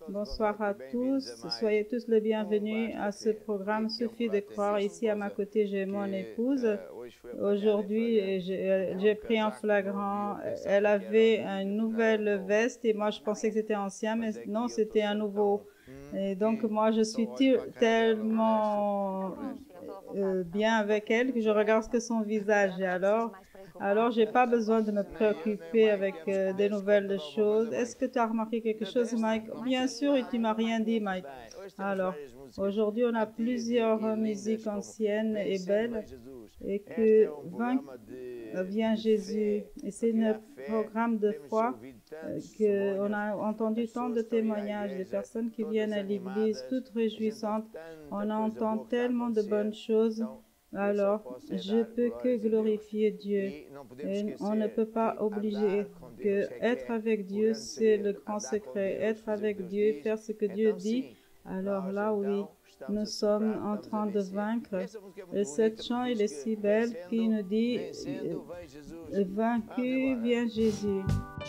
Bonsoir à tous. Soyez tous les bienvenus à ce programme Suffit de croire. Ici à ma côté, j'ai mon épouse. Aujourd'hui, j'ai pris en flagrant. Elle avait une nouvelle veste et moi, je pensais que c'était ancien, mais non, c'était un nouveau. Et donc, moi, je suis tellement bien avec elle que je regarde que son visage. Et alors, j'ai pas besoin de me préoccuper avec des nouvelles choses. Est-ce que tu as remarqué quelque chose, Mike? Bien sûr, et tu m'as rien dit, Mike. Alors, aujourd'hui, on a plusieurs musiques anciennes et belles et que vient Jésus. Et c'est un programme de foi qu'on a entendu tant de témoignages des personnes qui viennent à l'église, toutes réjouissantes. On entend tellement de bonnes choses. Alors, je peux que glorifier Dieu. Et on ne peut pas obliger que être avec Dieu, c'est le grand secret. Être avec Dieu, faire ce que Dieu dit. Alors là, oui, nous sommes en train de vaincre. Et cette chant, il est si belle qui nous dit, vaincu vient Jésus.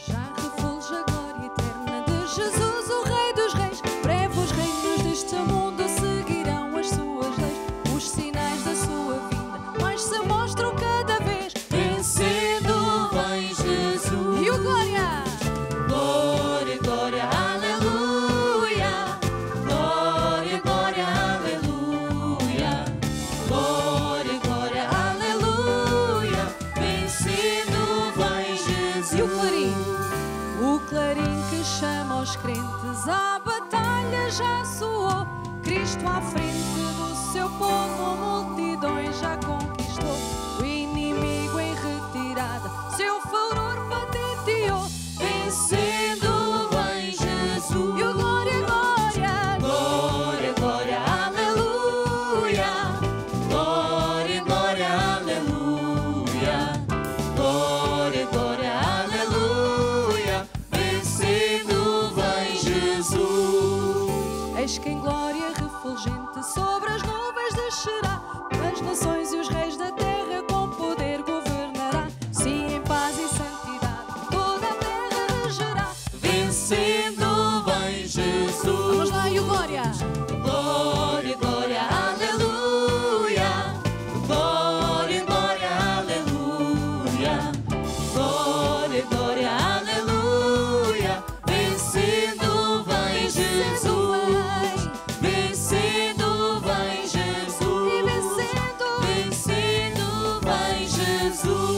Já refulge a glória eterna de Jesus, o Rei dos Reis. Breve os reinos deste mundo seguirão as suas leis. Os sinais da sua vinda mais se mostram cada vez. Vencendo vem Jesus. E o glória! Glória, glória, aleluia. Glória, glória, aleluia. Glória, glória, aleluia. Vencendo vem Jesus. E o clarim que chama os crentes à batalha já soou. Cristo à frente do seu povo, multidões já conquistou. O inimigo em retirada, seu furor patenteou. Vencendo vem Jesus. E o glória, glória, glória, glória, aleluia. Glória, glória, aleluia. Glória, glória, aleluia. Vencendo vem Jesus. Eis que em glória refulgente sobre as nuvens descerá. As nações e os reis da terra com poder governará. Sim, em paz e santidade toda a terra regerá. Vencendo vem Jesus. Vamos lá, e o glória. Glória, glória, aleluia. Glória, glória, aleluia. Glória, glória, aleluia. Vencendo vem Jesus. Vencendo vem Jesus. E vencendo vem Jesus.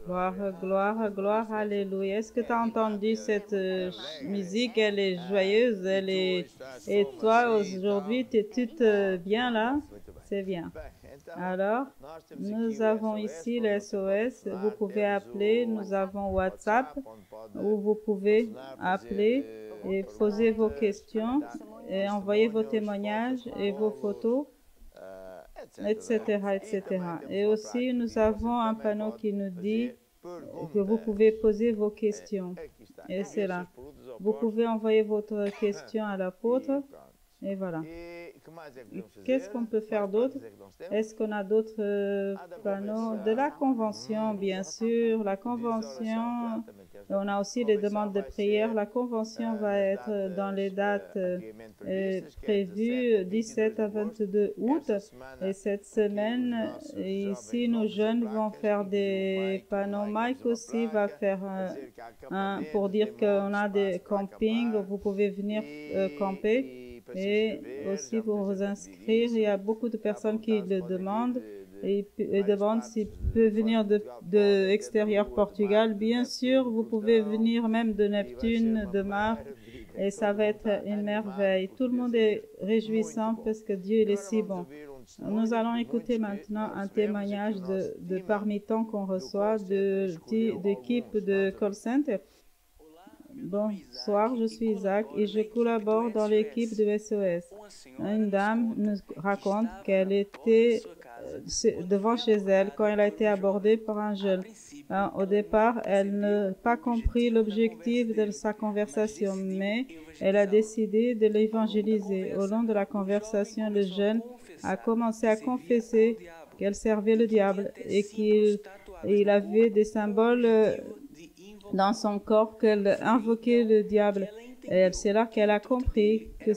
Gloire, gloire, gloire, alléluia. Est-ce que tu as entendu cette musique? Elle est joyeuse, elle est... Et toi, aujourd'hui, tu es toute bien là? C'est bien. Alors, nous avons ici le SOS. Vous pouvez appeler. Nous avons WhatsApp où vous pouvez appeler et poser vos questions et envoyer vos témoignages et vos photos, etc., etc. Et aussi, nous avons un panneau qui nous dit que vous pouvez poser vos questions. Et c'est là. Vous pouvez envoyer votre question à l'apôtre. Et voilà. Qu'est-ce qu'on peut faire d'autre? Est-ce qu'on a d'autres panneaux? De la convention, bien sûr. La convention, on a aussi les demandes de prière. La convention va être dans les dates prévues 17 à 22 août. Et cette semaine, ici, nos jeunes vont faire des panneaux. Mike aussi va faire un pour dire qu'on a des campings. Vous pouvez venir camper. Et aussi pour vous inscrire, il y a beaucoup de personnes qui le demandent et demandent s'ils peuvent venir de extérieur Portugal. Bien sûr, vous pouvez venir même de Neptune, de Mars, et ça va être une merveille. Tout le monde est réjouissant parce que Dieu il est si bon. Nous allons écouter maintenant un témoignage de parmi tant qu'on reçoit d'équipe de call center. Bonsoir, je suis Isaac et je collabore dans l'équipe de SOS. Une dame nous raconte qu'elle était devant chez elle quand elle a été abordée par un jeune. Au départ, elle n'a pas compris l'objectif de sa conversation, mais elle a décidé de l'évangéliser. Au long de la conversation, le jeune a commencé à confesser qu'elle servait le diable et qu'il avait des symboles dans son corps qu'elle invoquait le diable. C'est là qu'elle a compris que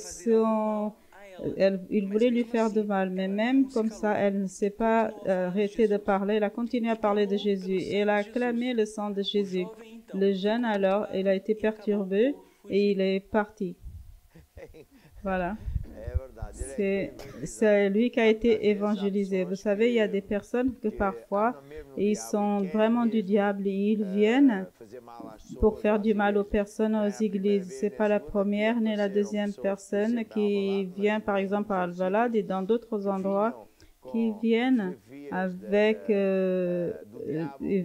il voulait lui faire de mal, mais même comme ça, elle ne s'est pas arrêtée de parler. Elle a continué à parler de Jésus et elle a clamé le sang de Jésus. Le jeune, alors, il a été perturbé et il est parti. Voilà. C'est lui qui a été évangélisé. Vous savez, il y a des personnes que parfois, ils sont vraiment du diable et ils viennent pour faire du mal aux personnes, aux églises. C'est pas la première ni la deuxième personne qui vient, par exemple, à Alvalade et dans d'autres endroits, qui viennent avec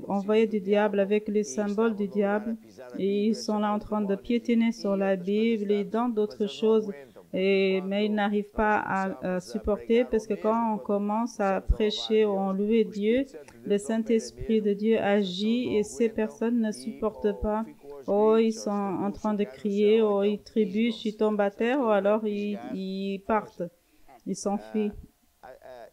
envoyer du diable avec les symboles du diable et ils sont là en train de piétiner sur la Bible et dans d'autres choses. Mais ils n'arrivent pas à supporter parce que quand on commence à prêcher ou en louer Dieu, le Saint-Esprit de Dieu agit et ces personnes ne supportent pas. Oh, ils sont en train de crier, oh, ils trébuchent, ils tombent à terre, ou alors ils partent, ils s'enfuient.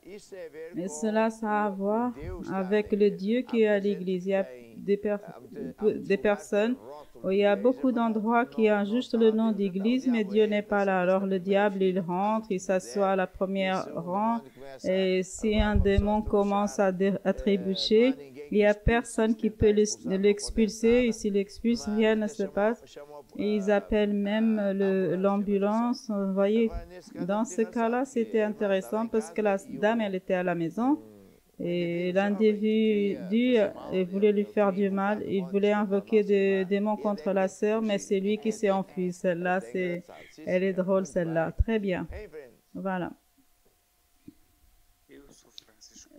Et cela, ça a à voir avec le Dieu qui est à l'Église. Il y a des personnes où il y a beaucoup d'endroits qui ont juste le nom d'Église, mais Dieu n'est pas là. Alors le diable, il rentre, il s'assoit à la première rang, et si un démon commence à trébucher, il n'y a personne qui peut l'expulser, et s'il l'expulse, rien ne se passe. Et ils appellent même l'ambulance. Vous voyez, dans ce cas-là, c'était intéressant parce que la dame, elle était à la maison et l'individu voulait lui faire du mal. Il voulait invoquer des démons contre la sœur, mais c'est lui qui s'est enfui. Celle-là, elle est drôle, celle-là. Très bien. Voilà.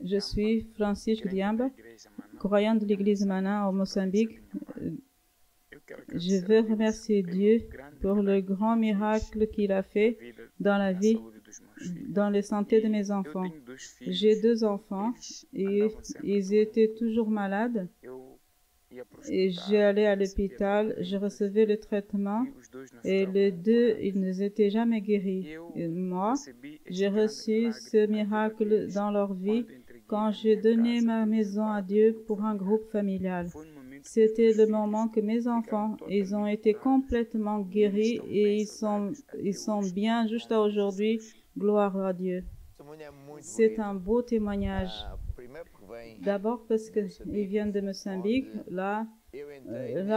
Je suis Francisco Diamba, croyant de l'église Mana au Mozambique. Je veux remercier Dieu pour le grand miracle qu'il a fait dans la vie, dans la santé de mes enfants. J'ai 2 enfants et ils étaient toujours malades. Et j'allais à l'hôpital, je recevais le traitement et les 2, ils n'étaient jamais guéris. Et moi, j'ai reçu ce miracle dans leur vie quand j'ai donné ma maison à Dieu pour un groupe familial. C'était le moment que mes enfants, ils ont été complètement guéris et ils sont bien jusqu'à aujourd'hui. Gloire à Dieu. C'est un beau témoignage. D'abord parce qu'ils viennent de Mozambique, là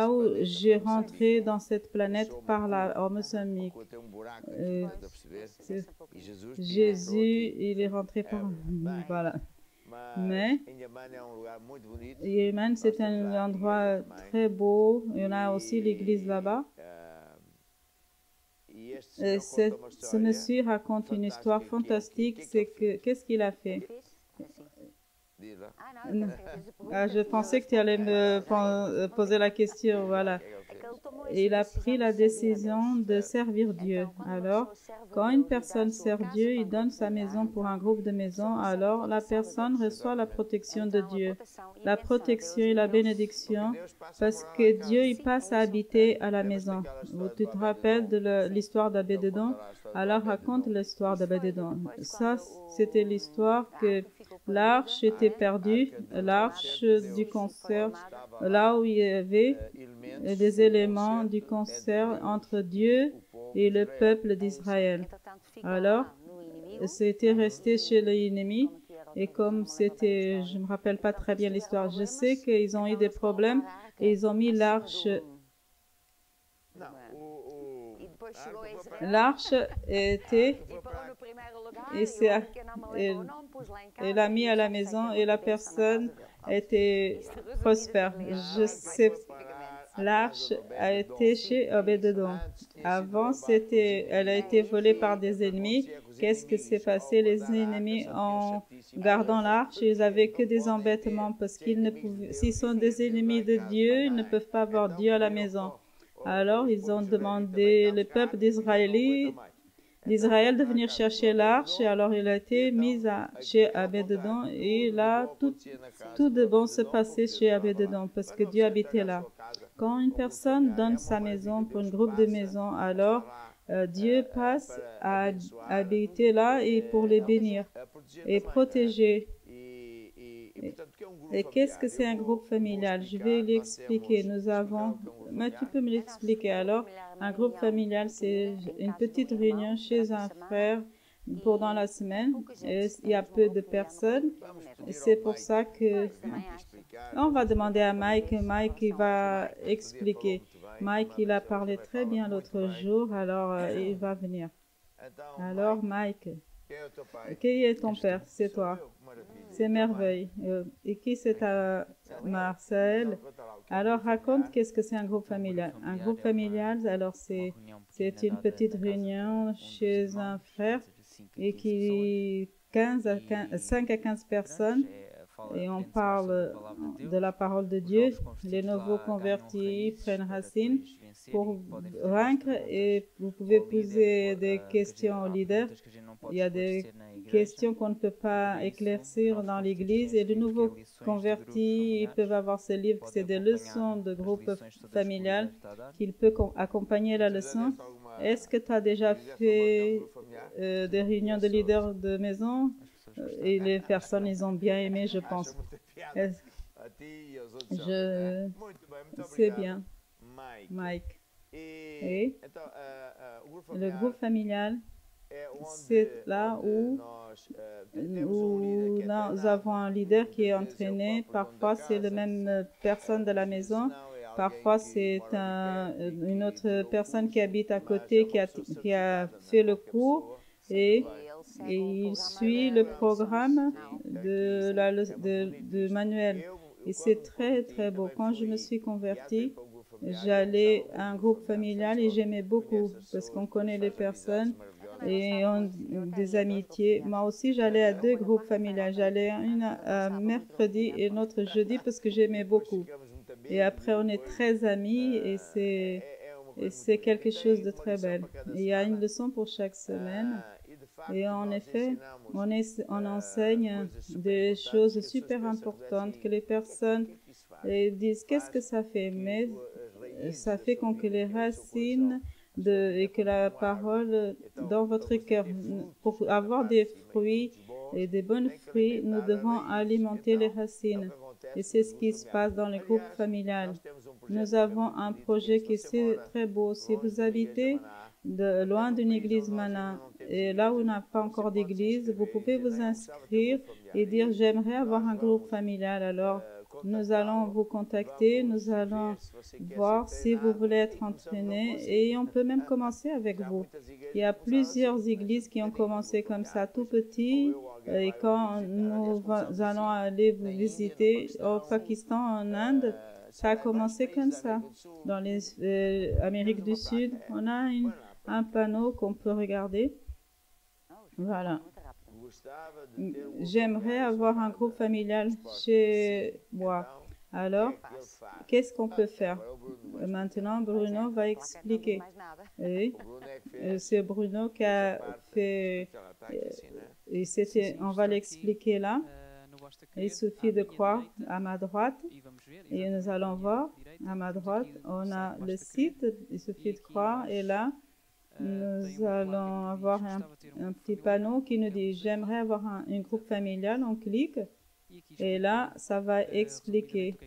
où j'ai rentré dans cette planète par là, au Mozambique. Jésus, il est rentré par... Voilà. Mais Yémen, c'est un endroit très beau. Il y en a aussi l'église là-bas. Ce monsieur raconte une histoire fantastique. C'est que, qu'est-ce qu'il a fait? Je pensais que tu allais me poser la question. Voilà. Il a pris la décision de servir Dieu. Alors, quand une personne sert Dieu, il donne sa maison pour un groupe de maisons, alors la personne reçoit la protection de Dieu. La protection et la bénédiction, parce que Dieu, il passe à habiter à la maison. Tu te rappelles de l'histoire d'Abédédon? Alors, raconte l'histoire d'Abédédon. Ça, c'était l'histoire que l'arche était perdue, l'arche du concert, là où il y avait des éléments du concert entre Dieu et le peuple d'Israël. Alors, c'était resté chez l'ennemi et comme c'était, je ne me rappelle pas très bien l'histoire, je sais qu'ils ont eu des problèmes et ils ont mis l'arche. L'arche était et l'a mis à la maison et la personne était prospère. Je sais, l'arche a été chez Obédédon. Avant, elle a été volée par des ennemis. Qu'est-ce qui s'est passé? Les ennemis, en gardant l'arche, ils n'avaient que des embêtements parce qu'ils ne pouvaient, s'ils sont des ennemis de Dieu, ils ne peuvent pas avoir Dieu à la maison. Alors, ils ont demandé le peuple d'Israël de venir chercher l'arche, et alors il a été mis chez Obédédon, et là, tout de bon se passait chez Obédédon, parce que Dieu habitait là. Quand une personne donne sa maison pour un groupe de maisons, alors Dieu passe à habiter là et pour les bénir et protéger. Et qu'est-ce que c'est un groupe familial? Je vais l'expliquer. Nous avons... Mais tu peux me l'expliquer alors? Un groupe familial, c'est une petite réunion chez un frère pendant la semaine. Et il y a peu de personnes. Et c'est pour ça que... On va demander à Mike. Mike, il va expliquer. Mike, il a parlé très bien l'autre jour, alors il va venir. Alors, Mike, qui est ton père? C'est toi. C'est merveille. Et qui c'est ta Marcel? Alors, raconte qu'est-ce que c'est un groupe familial. Un groupe familial, alors c'est une petite réunion chez un frère et qui 5 à 15 personnes. Et on parle de la parole de Dieu. Les nouveaux convertis prennent racine pour vaincre et vous pouvez poser des questions aux leaders. Il y a des questions qu'on ne peut pas éclaircir dans l'Église et les nouveaux convertis, ils peuvent avoir ce livre, c'est des leçons de groupe familial qu'il peut accompagner la leçon. Est-ce que tu as déjà fait des réunions de leaders de maison? Et les personnes, ils ont bien aimé, je pense. C'est bien, Mike. Et le groupe familial, c'est là où nous avons un leader qui est entraîné. Parfois, c'est la même personne de la maison. Parfois, c'est une autre personne qui habite à côté, qui a fait le cours et il suit le programme de Manuel. Et c'est très, très beau. Quand je me suis convertie, j'allais à un groupe familial et j'aimais beaucoup parce qu'on connaît les personnes et on des amitiés. Moi aussi, j'allais à 2 groupes familiaux. J'allais une mercredi et une autre jeudi parce que j'aimais beaucoup. Et après, on est très amis et c'est quelque chose de très bel. Il y a une leçon pour chaque semaine. Et en effet, on enseigne des choses super importantes que les personnes disent qu'est-ce que ça fait, mais ça fait qu'on que les racines et que la parole dans votre cœur. Pour avoir des fruits et des bons fruits, nous devons alimenter les racines. Et c'est ce qui se passe dans le groupe familial. Nous avons un projet qui est très beau. Si vous habitez loin d'une église Mana, et là où on n'a pas encore d'église, vous pouvez vous inscrire et dire j'aimerais avoir un groupe familial. Alors, nous allons vous contacter, nous allons voir si vous voulez être entraîné et on peut même commencer avec vous. Il y a plusieurs églises qui ont commencé comme ça, tout petit, et quand nous allons aller vous visiter au Pakistan, en Inde, ça a commencé comme ça. Dans l'Amérique du Sud, on a un panneau qu'on peut regarder. Voilà. J'aimerais avoir un groupe familial chez moi. Alors, qu'est-ce qu'on peut faire? Maintenant, Bruno va expliquer. Oui, c'est Bruno qui a fait... on va l'expliquer là. Il suffit de croire à ma droite. Et nous allons voir à ma droite, on a le site. Il suffit de croire. Et là, nous allons avoir un petit panneau qui nous dit « J'aimerais avoir un groupe familial ». On clique et là, ça va expliquer.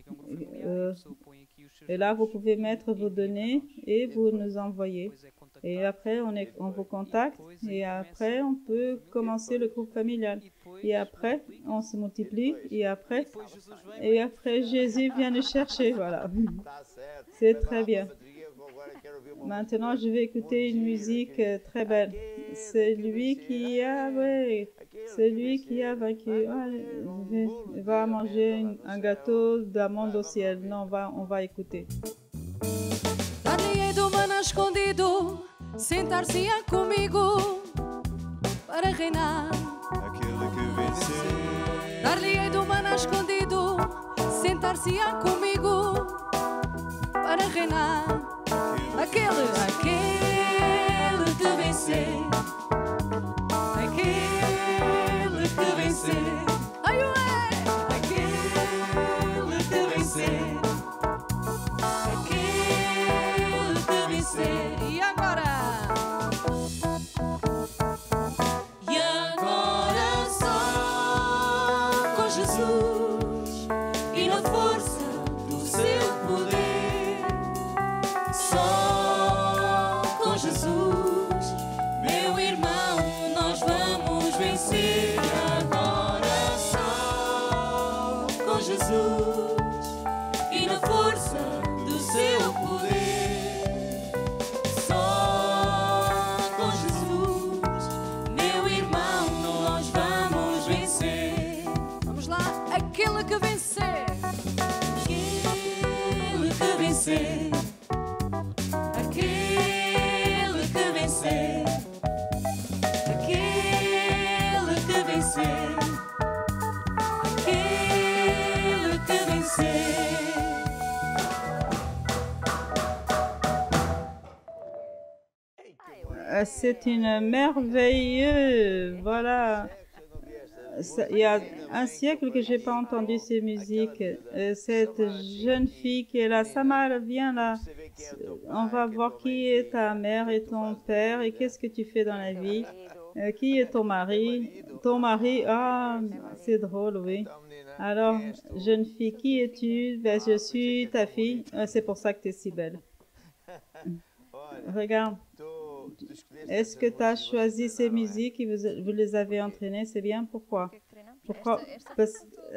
Et là, vous pouvez mettre vos données et vous nous envoyez. Et après, on vous contacte et après, on peut commencer le groupe familial. Et après, on se multiplie et après, Jésus vient nous chercher. Voilà. C'est très bien. Maintenant, je vais écouter une musique très belle. C'est lui qui a vaincu. Il va manger un gâteau d'amande au ciel. Non, on va écouter. Dar-lhe-ei do maná escondido, sentar-se-á comigo para reinar. Aquele que venceu. Dar-lhe-ei do maná escondido, sentar-se-á comigo para reinar. Aquele que vencer, aquele que vencer, ai ué, aquele que vencer, aquele que vencer. E agora só com Jesus. Jesus, meu irmão, nós vamos vencer agora só com Jesus e na força do seu poder. Só com Jesus, meu irmão, nós vamos vencer. Vamos lá, aquele que vencer, aquele que vencer. Aquele que vencer, aquele que vencer, aquele que vencer. C'est une merveilleuse, voilà. Il y a un siècle que j'ai pas entendu ces musiques. Cette jeune fille qui est là, Samara, viens là. On va voir qui est ta mère et ton père et qu'est-ce que tu fais dans la vie. Qui est ton mari? Ton mari, ah, c'est drôle, oui. Alors, jeune fille, qui es-tu? Ben, je suis ta fille. C'est pour ça que tu es si belle. Regarde. Est-ce que tu as choisi ces musiques et vous les avez entraînées? C'est bien. Pourquoi? Pourquoi?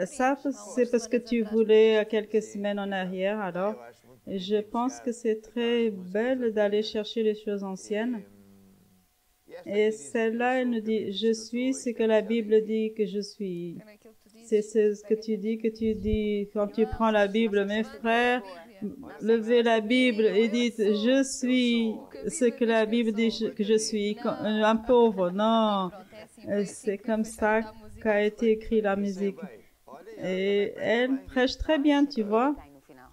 Ça, c'est parce que tu voulais quelques semaines en arrière. Alors, je pense que c'est très belle d'aller chercher les choses anciennes. Et celle-là, elle nous dit, je suis ce que la Bible dit que je suis. C'est ce que tu dis quand tu prends la Bible. Mes frères, levez la Bible et dites, je suis ce que la Bible dit que je suis. Un pauvre, non. C'est comme ça qu'a été écrit la musique. Et elle prêche très bien, tu vois.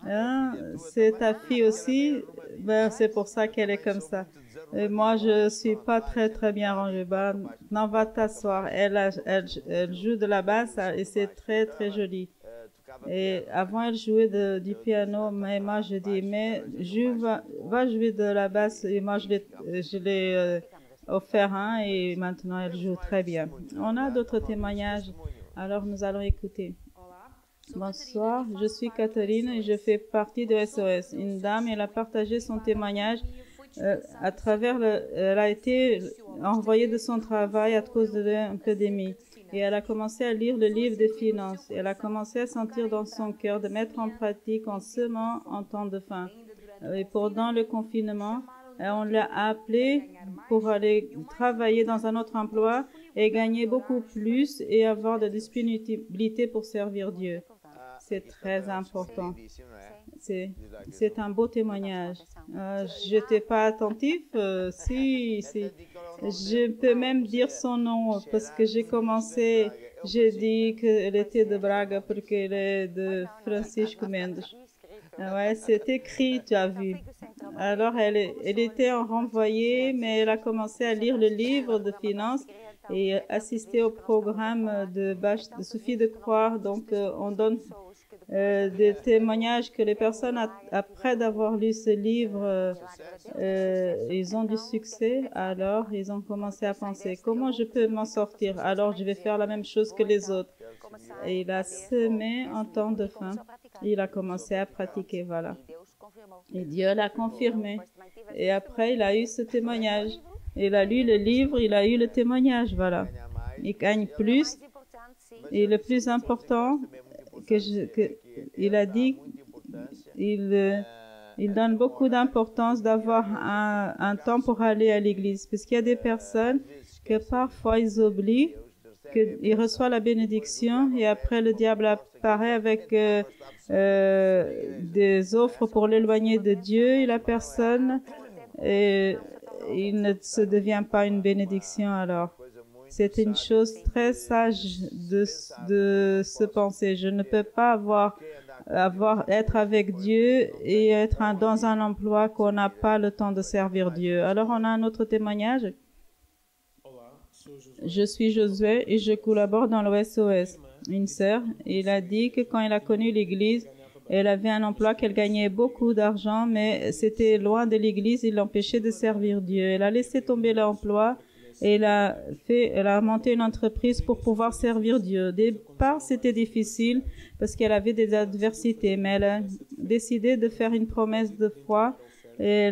Hein? C'est ta fille aussi. Ben, c'est pour ça qu'elle est comme ça. Et moi, je suis pas très bien rangée. Ben, non, va t'asseoir. Elle joue de la basse et c'est très joli. Et avant, elle jouait du piano, mais moi, je dis, mais va jouer de la basse. Et moi, je l'ai offert un et maintenant, elle joue très bien. On a d'autres témoignages, alors nous allons écouter. Bonsoir, je suis Catherine et je fais partie de SOS. Une dame, elle a partagé son témoignage à travers elle a été envoyée de son travail à cause de l'épidémie. Et elle a commencé à lire le livre des finances. Elle a commencé à sentir dans son cœur de mettre en pratique en semant en temps de faim. Et pendant le confinement, on l'a appelée pour aller travailler dans un autre emploi et gagner beaucoup plus et avoir de disponibilité pour servir Dieu. C'est très important. C'est un beau témoignage. Je n'étais pas attentif. Si. Je peux même dire son nom parce que j'ai dit qu'elle était de Braga parce qu'elle est de Francisco Mendes. Ouais, c'est écrit, tu as vu. Alors, elle était renvoyée, mais elle a commencé à lire le livre de finances et assister au programme de Sophie de Croix. Donc, on donne des témoignages que les personnes, après d'avoir lu ce livre, ils ont du succès. Alors, ils ont commencé à penser, comment je peux m'en sortir? Alors, je vais faire la même chose que les autres. Et il a semé en temps de faim. Il a commencé à pratiquer, voilà. Et Dieu l'a confirmé. Et après, il a eu ce témoignage. Il a lu le livre, il a eu le témoignage, voilà. Il gagne plus. Et le plus important, il a dit, il donne beaucoup d'importance d'avoir un temps pour aller à l'église. Parce qu'il y a des personnes que parfois ils oublient qu'ils reçoivent la bénédiction et après le diable apparaît avec des offres pour l'éloigner de Dieu et la personne, il ne se devient pas une bénédiction alors. C'est une chose très sage de se penser. Je ne peux pas être avec Dieu et être dans un emploi qu'on n'a pas le temps de servir Dieu. Alors, on a un autre témoignage. Je suis Josué et je collabore dans le SOS. Une sœur, il a dit que quand elle a connu l'Église, elle avait un emploi qu'elle gagnait beaucoup d'argent, mais c'était loin de l'Église, il l'empêchait de servir Dieu. Elle a laissé tomber l'emploi et elle a monté une entreprise pour pouvoir servir Dieu. Au départ, c'était difficile parce qu'elle avait des adversités, mais elle a décidé de faire une promesse de foi. Et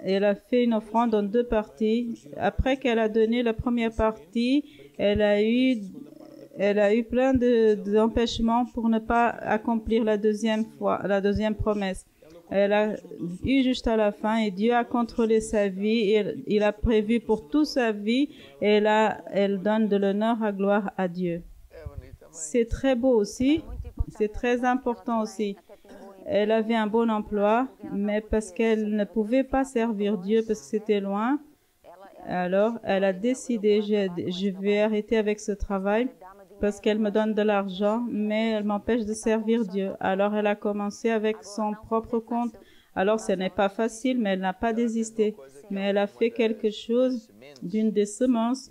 elle a fait une offrande en 2 parties. Après qu'elle a donné la première partie, elle a eu plein d'empêchements pour ne pas accomplir la deuxième promesse. Elle a eu juste à la fin et Dieu a contrôlé sa vie. Il a prévu pour toute sa vie et là, elle donne de l'honneur à gloire à Dieu. C'est très beau aussi. C'est très important aussi. Elle avait un bon emploi, mais parce qu'elle ne pouvait pas servir Dieu parce que c'était loin, alors elle a décidé, je vais arrêter avec ce travail parce qu'elle me donne de l'argent, mais elle m'empêche de servir Dieu. Alors elle a commencé avec son propre compte. Alors ce n'est pas facile, mais elle n'a pas désisté. Mais elle a fait quelque chose d'une des semences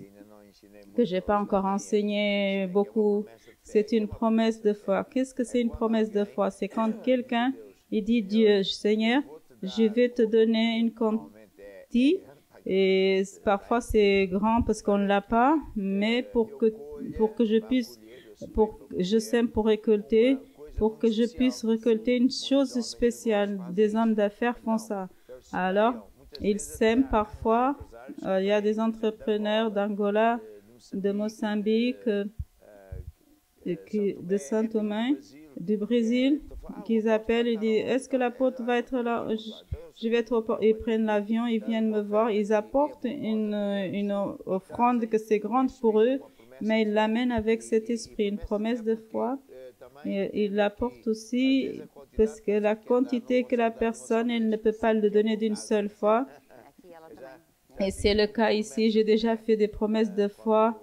que j'ai pas encore enseigné beaucoup. C'est une promesse de foi. Qu'est-ce que c'est une promesse de foi? C'est quand quelqu'un il dit Dieu, Seigneur, je vais te donner une quantité. Et parfois c'est grand parce qu'on ne l'a pas, mais pour que je sème pour récolter, pour que je puisse récolter une chose spéciale. Des hommes d'affaires font ça. Alors, ils sèment parfois. Il y a des entrepreneurs d'Angola, de Mozambique, de Saint-Tomé, du Brésil, qui appellent et disent, est-ce que l'apôtre va être là? Je vais être ils prennent l'avion, ils viennent me voir, ils apportent une offrande que c'est grande pour eux, mais ils l'amènent avec cet esprit, une promesse de foi. Et ils l'apportent aussi parce que la quantité que la personne, elle ne peut pas le donner d'une seule fois. Et c'est le cas ici. J'ai déjà fait des promesses de foi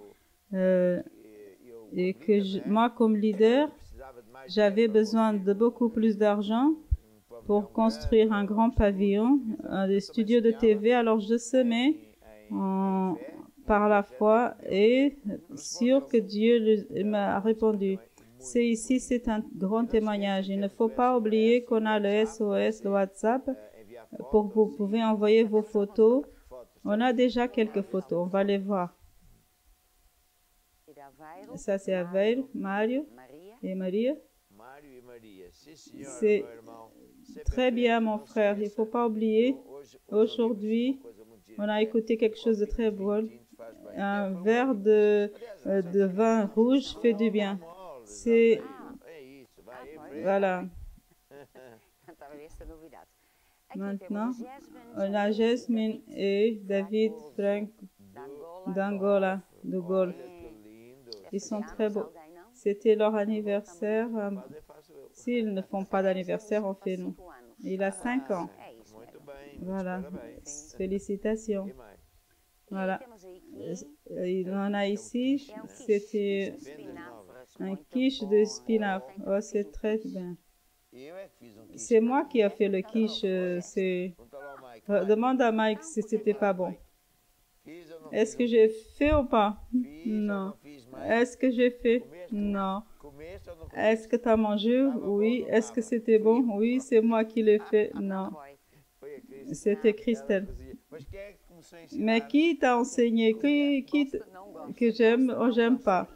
et que moi, comme leader, j'avais besoin de beaucoup plus d'argent pour construire un grand pavillon, des studios de TV. Alors, je semais par la foi et sûr que Dieu m'a répondu. C'est un grand témoignage. Il ne faut pas oublier qu'on a le SOS, le WhatsApp, pour que vous pouvez envoyer vos photos. On a déjà quelques photos, on va les voir. Ça, c'est Aveil, Mario et Maria. C'est très bien, mon frère. Il ne faut pas oublier, aujourd'hui, on a écouté quelque chose de très beau. Un verre de vin rouge fait du bien. C'est... Voilà. Maintenant, on a Jasmine et David Frank d'Angola, de golf. Ils sont très beaux. C'était leur anniversaire. S'ils ne font pas d'anniversaire, on fait nous. Il a 5 ans. Voilà. Félicitations. Voilà. Il en a ici. C'était un quiche de spinach. Oh, c'est très bien. C'est moi qui ai fait le quiche. Demande à Mike si c'était pas bon. Est-ce que j'ai fait ou pas? Non. Est-ce que j'ai fait? Non. Est-ce que tu as mangé? Oui. Est-ce que c'était bon? Oui, c'est moi qui l'ai fait. Non. C'était Christelle. Mais qui t'a enseigné? Que j'aime ou j'aime pas?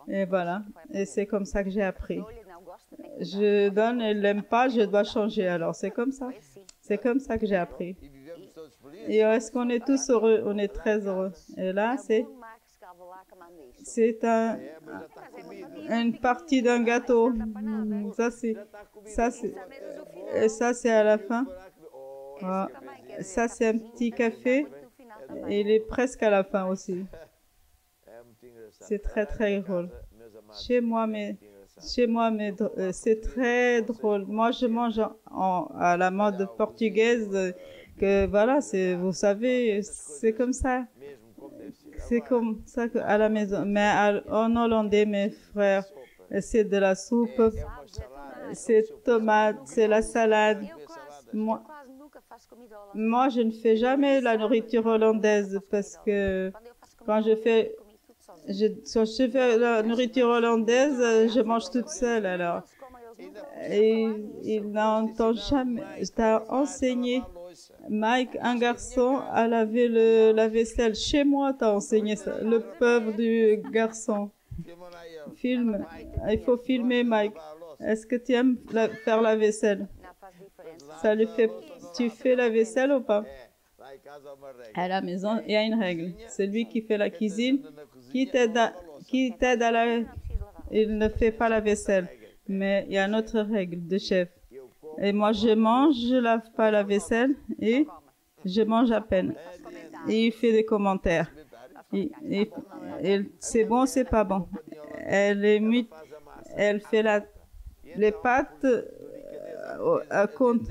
Et voilà. Et c'est comme ça que j'ai appris. Je donne, elle l'aime pas, je dois changer. Alors, c'est comme ça. C'est comme ça que j'ai appris. Et est-ce qu'on est tous heureux? On est très heureux. Et là, c'est une partie d'un gâteau. Ça, c'est à la fin. Ah, ça, c'est un petit café. Et il est presque à la fin aussi. C'est très, très drôle. Chez moi, c'est très drôle. Moi, je mange à la mode portugaise. Que voilà, vous savez, c'est comme ça. C'est comme ça à la maison. Mais en hollandais, mes frères, c'est de la soupe, c'est tomate, c'est la salade. Moi, je ne fais jamais la nourriture hollandaise parce que quand je fais la nourriture hollandaise, je mange toute seule alors. Et il n'entend jamais. Je t'ai enseigné, Mike, un garçon à laver la vaisselle. Chez moi, t'as enseigné ça. Le pauvre du garçon. Filme. Il faut filmer, Mike. Est-ce que tu aimes faire la vaisselle? Ça lui fait... Tu fais la vaisselle ou pas? À la maison, il y a une règle. Celui qui fait la cuisine, qui t'aide à la... Il ne fait pas la vaisselle. Mais il y a une autre règle de chef. Et moi, je mange, je lave pas la vaisselle et je mange à peine. Et il fait des commentaires. C'est bon, c'est pas bon. Elle fait les pâtes à compte.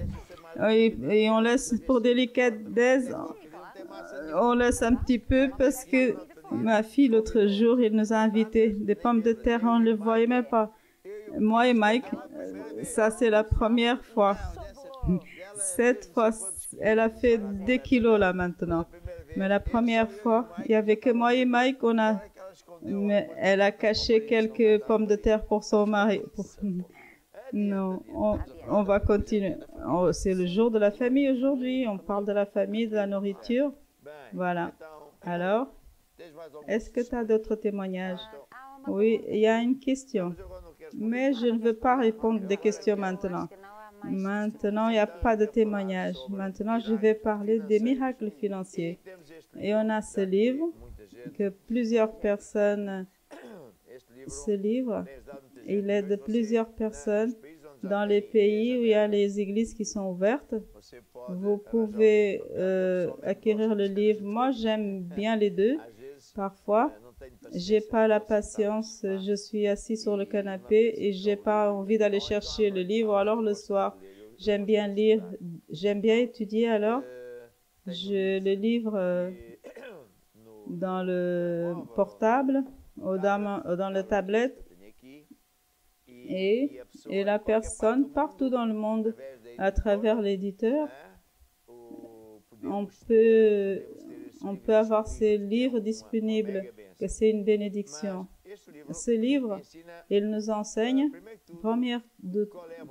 Et on laisse pour délicatesse, on laisse un petit peu parce que ma fille, l'autre jour, il nous a invités des pommes de terre, on ne le voyait même pas. Moi et Mike, ça c'est la première fois. Cette fois, elle a fait 2 kilos là maintenant. Mais la première fois, il n'y avait que moi et Mike, mais elle a caché quelques pommes de terre pour son mari. Non, on va continuer. C'est le jour de la famille aujourd'hui. On parle de la famille, de la nourriture. Voilà. Alors, est-ce que tu as d'autres témoignages? Oui, il y a une question. Mais je ne veux pas répondre des questions maintenant. Maintenant, il n'y a pas de témoignage. Maintenant, je vais parler des miracles financiers. Et on a ce livre que plusieurs personnes... Ce livre, il aide plusieurs personnes dans les pays où il y a les églises qui sont ouvertes. Vous pouvez acquérir le livre. Moi, j'aime bien les deux. Parfois, j'ai pas la patience. Je suis assis sur le canapé et j'ai pas envie d'aller chercher le livre. Alors le soir, j'aime bien lire. J'aime bien étudier. Alors, je le livre dans le portable ou dans la tablette. Et la personne, partout dans le monde, à travers l'éditeur, on peut avoir ces livres disponibles, que c'est une bénédiction. Ce livre, il nous enseigne,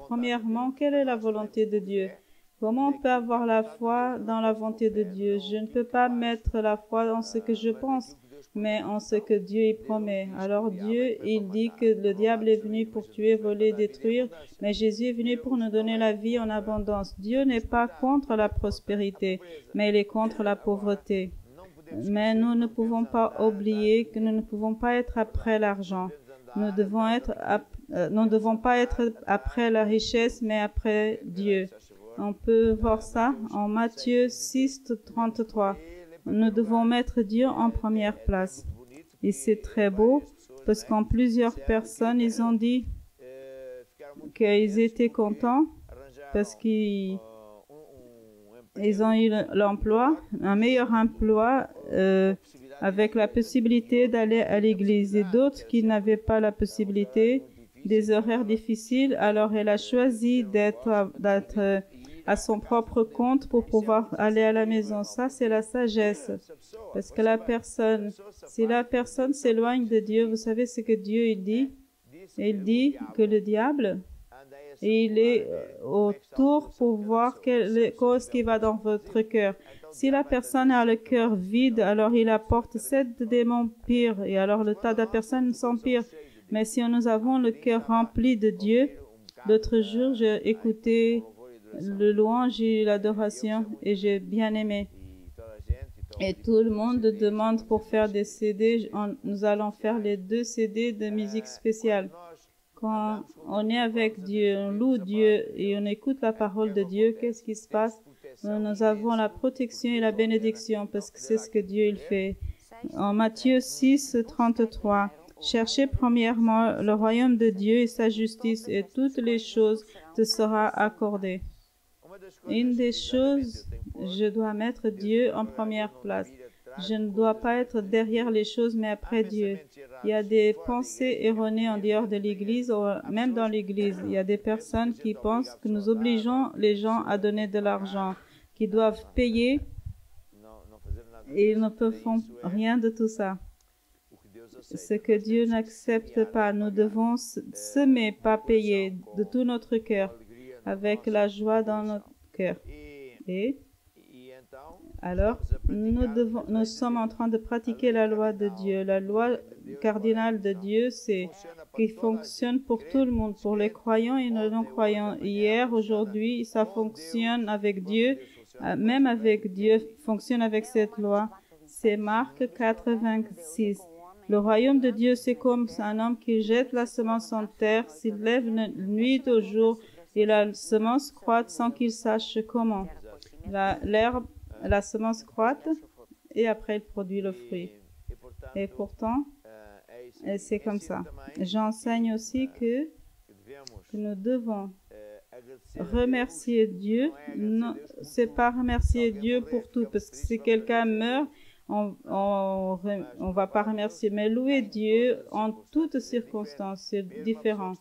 premièrement, quelle est la volonté de Dieu. Comment on peut avoir la foi dans la volonté de Dieu? Je ne peux pas mettre la foi dans ce que je pense, mais en ce que Dieu y promet. Alors Dieu, il dit que le diable est venu pour tuer, voler, détruire, mais Jésus est venu pour nous donner la vie en abondance. Dieu n'est pas contre la prospérité, mais il est contre la pauvreté. Mais nous ne pouvons pas oublier que nous ne pouvons pas être après l'argent. Nous ne devons pas être après la richesse, mais après Dieu. On peut voir ça en Matthieu 6, 33. Nous devons mettre Dieu en première place. Et c'est très beau parce qu'en plusieurs personnes, ils ont dit qu'ils étaient contents parce qu'ils ont eu l'emploi, un meilleur emploi avec la possibilité d'aller à l'église. Et d'autres qui n'avaient pas la possibilité, des horaires difficiles, alors elle a choisi d'être à son propre compte pour pouvoir aller à la maison. Ça, c'est la sagesse. Parce que si la personne s'éloigne de Dieu, vous savez ce que Dieu il dit? Il dit que le diable, il est autour pour voir quelle cause qui va dans votre cœur. Si la personne a le cœur vide, alors il apporte 7 démons pires et alors le tas de personnes s'empire. Mais si nous avons le cœur rempli de Dieu, l'autre jour, j'ai écouté le louange et l'adoration et j'ai bien aimé. Et tout le monde demande pour faire des CD. Nous allons faire les 2 CD de musique spéciale. Quand on est avec Dieu, on loue Dieu et on écoute la parole de Dieu, qu'est-ce qui se passe? Nous avons la protection et la bénédiction parce que c'est ce que Dieu il fait. En Matthieu 6, 33, cherchez premièrement le royaume de Dieu et sa justice et toutes les choses te seront accordées. Une des choses, je dois mettre Dieu en première place. Je ne dois pas être derrière les choses, mais après Dieu. Il y a des pensées erronées en dehors de l'Église, ou même dans l'Église. Il y a des personnes qui pensent que nous obligeons les gens à donner de l'argent, qui doivent payer, et ils ne peuvent rien de tout ça. Ce que Dieu n'accepte pas, nous devons semer, pas payer, de tout notre cœur, avec la joie dans notre cœur. Et alors, nous sommes en train de pratiquer la loi de Dieu. La loi cardinale de Dieu, c'est qui fonctionne pour tout le monde, pour les croyants et les non-croyants. Hier, aujourd'hui, ça fonctionne avec Dieu même avec Dieu, fonctionne avec cette loi. C'est Marc 4,26. Le royaume de Dieu, c'est comme un homme qui jette la semence en terre, s'il lève nuit au jour, et la semence croît sans qu'il sache comment. L'herbe, la semence croît, et après, il produit le fruit. Et pourtant, c'est comme ça. J'enseigne aussi que nous devons remercier Dieu. Non, c'est pas remercier Dieu pour tout, parce que si quelqu'un meurt, on va pas remercier, mais louer Dieu en toutes circonstances, c'est différent.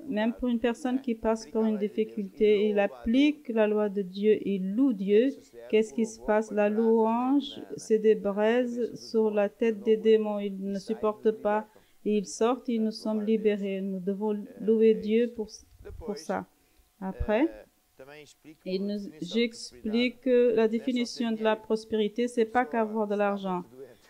Même pour une personne qui passe par une difficulté, il applique la loi de Dieu, il loue Dieu. Qu'est-ce qui se passe? La louange, c'est des braises sur la tête des démons. Ils ne supportent pas. Ils sortent et nous sommes libérés. Nous devons louer Dieu pour ça. Après, j'explique que la définition de la prospérité, c'est pas qu'avoir de l'argent.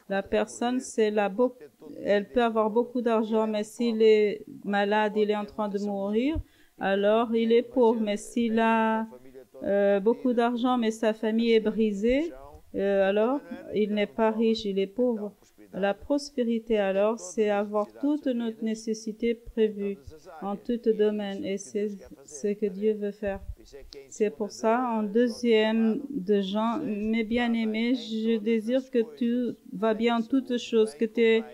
La personne, elle peut avoir beaucoup d'argent, mais s'il est malade, il est en train de mourir, alors il est pauvre. Mais s'il a beaucoup d'argent, mais sa famille est brisée, alors il n'est pas riche, il est pauvre. La prospérité, alors, c'est avoir toutes nos nécessités prévues en tout domaine, et c'est ce que Dieu veut faire. C'est pour ça, en 2e de Jean, mes bien-aimés, je désire que tu vas bien en toutes choses, que tu es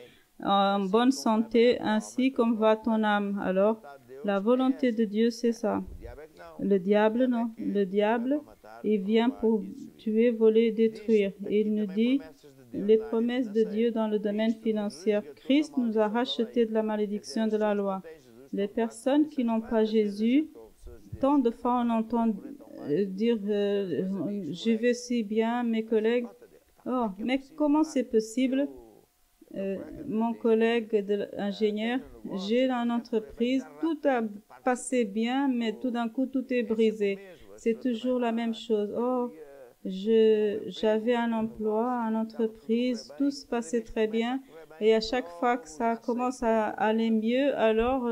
en bonne santé, ainsi comme va ton âme. Alors, la volonté de Dieu, c'est ça. Le diable, non. Le diable, il vient pour tuer, voler, détruire. Il nous dit les promesses de Dieu dans le domaine financier. Christ nous a rachetés de la malédiction de la loi. Les personnes qui n'ont pas Jésus, tant de fois on entend dire je vais si bien, mes collègues. Oh, mais comment c'est possible? Mon collègue ingénieur, j'ai une entreprise, tout a passé bien, mais tout d'un coup tout est brisé. C'est toujours la même chose. Oh, j'avais un emploi, une entreprise, tout se passait très bien, et à chaque fois que ça commence à aller mieux, alors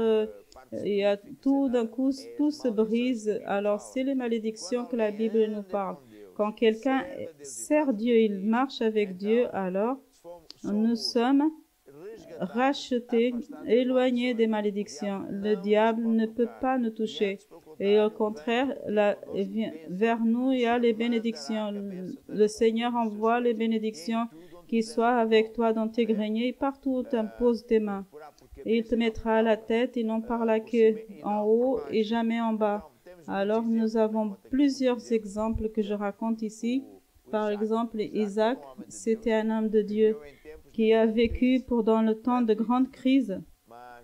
il y a tout d'un coup, tout se brise. Alors c'est les malédictions que la Bible nous parle. Quand quelqu'un sert Dieu, il marche avec Dieu, alors nous sommes rachetés, éloignés des malédictions. Le diable ne peut pas nous toucher. Et au contraire, vers nous, il y a les bénédictions. Le Seigneur envoie les bénédictions qui soient avec toi dans tes greniers, partout où tu imposes tes mains. Et il te mettra à la tête et non par la queue, en haut et jamais en bas. Alors, nous avons plusieurs exemples que je raconte ici. Par exemple, Isaac, c'était un homme de Dieu qui a vécu pendant le temps de grandes crises.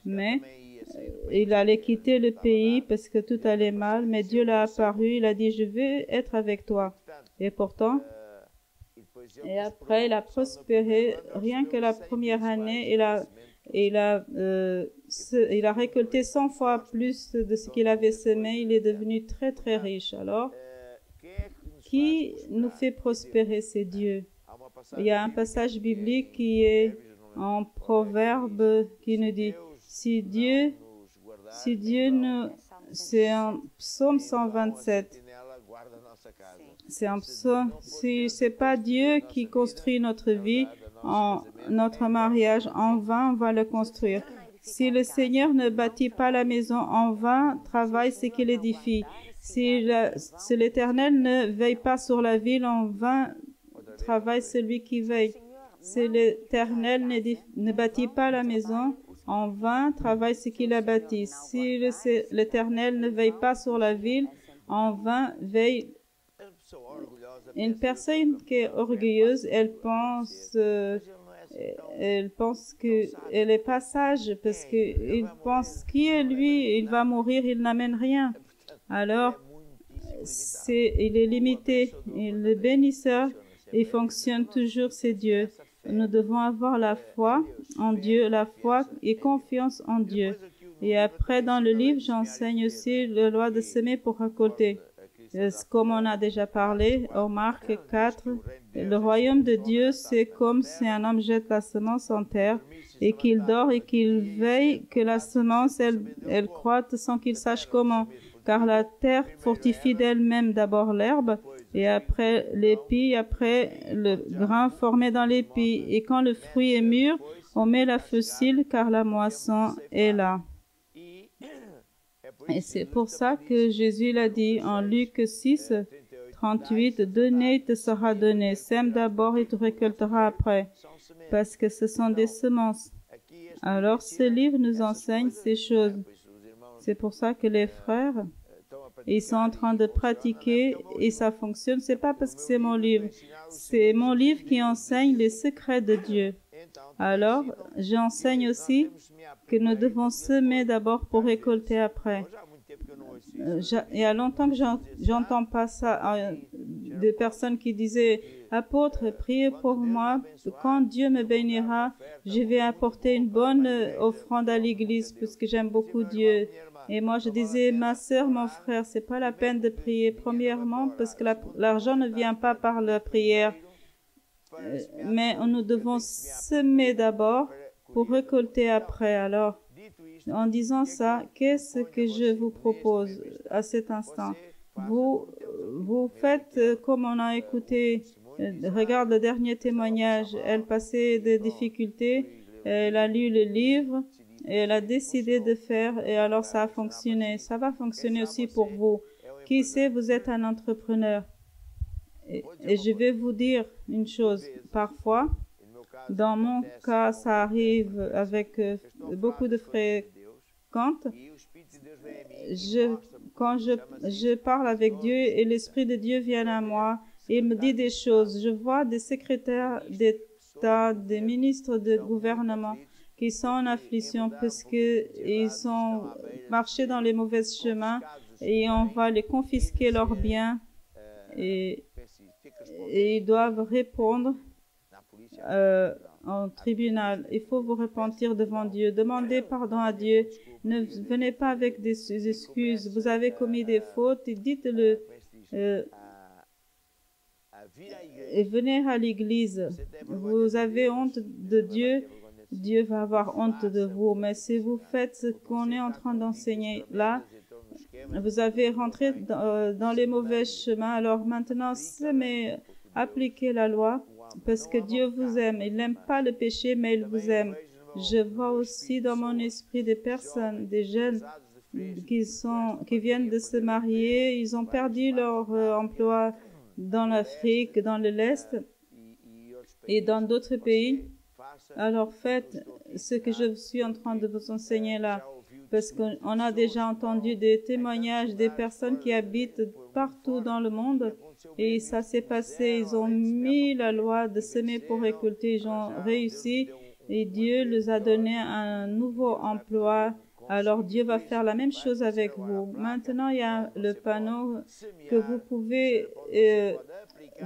Mais il allait quitter le pays parce que tout allait mal, mais Dieu l'a apparu, il a dit, je vais être avec toi. Et pourtant, et après, il a prospéré. Rien que la première année, il a récolté 100 fois plus de ce qu'il avait semé. Il est devenu très, très riche. Alors, qui nous fait prospérer? C'est Dieu. Il y a un passage biblique qui est en Proverbe qui nous dit, si Dieu nous, c'est un psaume 127. C'est un psaume. Si c'est pas Dieu qui construit notre vie, notre mariage, en vain, on va le construire. Si le Seigneur ne bâtit pas la maison, en vain travaille ce qu'il édifie. Si l'Éternel ne veille pas sur la ville, en vain travaille celui qui veille. Si l'Éternel ne bâtit pas la maison, en vain travaille ce qu'il a bâti. Si l'Éternel ne veille pas sur la ville, en vain veille. Une personne qui est orgueilleuse, elle pense qu'elle n'est pas sage parce qu'il pense qui est lui, il va mourir, il n'amène rien. Alors, il est limité. Et le bénisseur, il fonctionne toujours, c'est Dieu. Nous devons avoir la foi en Dieu, la foi et confiance en Dieu. Et après, dans le livre, j'enseigne aussi la loi de semer pour récolter. Comme on a déjà parlé, au Marc 4, le royaume de Dieu, c'est comme si un homme jette la semence en terre et qu'il dort et qu'il veille que la semence, elle croîte sans qu'il sache comment. Car la terre fortifie d'elle-même d'abord l'herbe Et après l'épi, après le grain formé dans l'épi. Et quand le fruit est mûr, on met la faucille car la moisson est là. Et c'est pour ça que Jésus l'a dit en Luc 6, 38, « Donner, il te sera donné. Sème d'abord et tu récolteras après. » Parce que ce sont des semences. Alors, ce livre nous enseigne ces choses. C'est pour ça que les frères, ils sont en train de pratiquer et ça fonctionne. C'est pas parce que c'est mon livre. C'est mon livre qui enseigne les secrets de Dieu. Alors, j'enseigne aussi que nous devons semer d'abord pour récolter après. Il y a longtemps que j'entends pas ça, des personnes qui disaient « Apôtre, priez pour moi, quand Dieu me bénira, je vais apporter une bonne offrande à l'église puisque j'aime beaucoup Dieu. » Et moi, je disais « Ma sœur, mon frère, c'est pas la peine de prier, premièrement, parce que l'argent ne vient pas par la prière. Mais nous devons semer d'abord pour récolter après. » Alors, en disant ça, qu'est-ce que je vous propose à cet instant? Vous faites comme on a écouté. Regarde le dernier témoignage. Elle passait des difficultés. Elle a lu le livre et elle a décidé de faire et alors ça a fonctionné. Ça va fonctionner aussi pour vous. Qui sait, vous êtes un entrepreneur. Et je vais vous dire une chose. Parfois, dans mon cas, ça arrive avec beaucoup de fréquence. Quand je parle avec Dieu et l'Esprit de Dieu vient à moi, il me dit des choses. Je vois des secrétaires d'État, des ministres de gouvernement qui sont en affliction parce qu'ils ont marché dans les mauvais chemins et on va les confisquer leurs biens et ils doivent répondre en tribunal. Il faut vous repentir devant Dieu. Demandez pardon à Dieu. Ne venez pas avec des excuses. Vous avez commis des fautes et dites-le. Et venez à l'église. Vous avez honte de Dieu. Dieu va avoir honte de vous. Mais si vous faites ce qu'on est en train d'enseigner là, vous avez rentré dans les mauvais chemins. Alors maintenant, appliquez la loi. Parce que Dieu vous aime. Il n'aime pas le péché, mais il vous aime. Je vois aussi dans mon esprit des personnes, des jeunes qui viennent de se marier. Ils ont perdu leur emploi dans l'Afrique, dans l'Est et dans d'autres pays. Alors faites ce que je suis en train de vous enseigner là. Parce qu'on a déjà entendu des témoignages des personnes qui habitent partout dans le monde. Et ça s'est passé, ils ont mis la loi de semer pour récolter, ils ont réussi et Dieu les a donné un nouveau emploi. Alors Dieu va faire la même chose avec vous. Maintenant, il y a le panneau que vous pouvez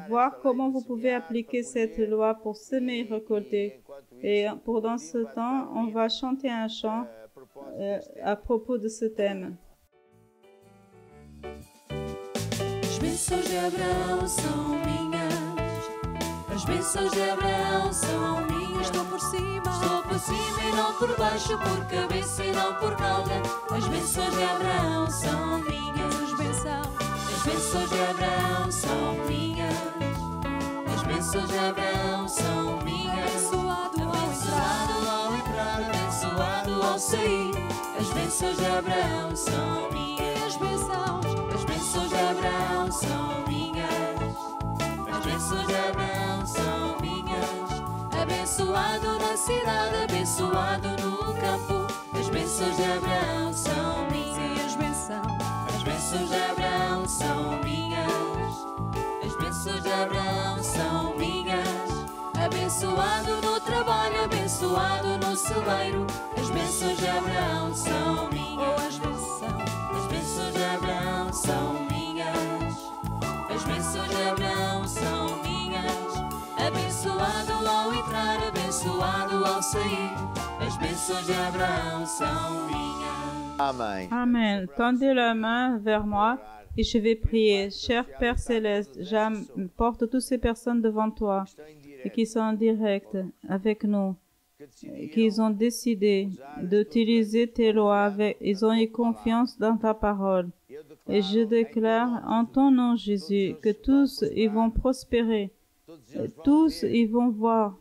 voir comment vous pouvez appliquer cette loi pour semer et récolter. Et pendant ce temps, on va chanter un chant à propos de ce thème. As bênçãos de Abraão são minhas. As bênçãos de Abraão são minhas. Estou por cima e não por baixo, por cabeça e não por cauda. As bênçãos de Abraão são minhas. As bênçãos de Abraão são minhas. As bênçãos de Abraão são minhas. Abençoado ao entrar, abençoado ao sair. As bênçãos de Abraão são minhas. As bênçãos de Abraão são minhas. As bênçãos de Abraão são minhas. Abençoado na cidade, abençoado no campo. As bênçãos de Abraão são minhas. As bênçãos de Abraão são minhas. As bênçãos de Abraão são minhas. Abençoado no trabalho, abençoado no celeiro. As bênçãos de Abraão são minhas. As bênçãos de Abraão são minhas. As bênçãos de Abraão são minhas. Abençoado ao entrar, abençoado ao sair. As bênçãos de Abraão são minhas. Amen. Amen. Tendez la main vers moi et je vais prier. Cher Père Céleste, j'apporte toutes ces personnes devant toi et qui sont en direct avec nous, qui ont décidé d'utiliser tes lois, ils ont eu confiance dans ta parole. Et je déclare en ton nom, Jésus, que tous ils vont prospérer. Et tous ils vont voir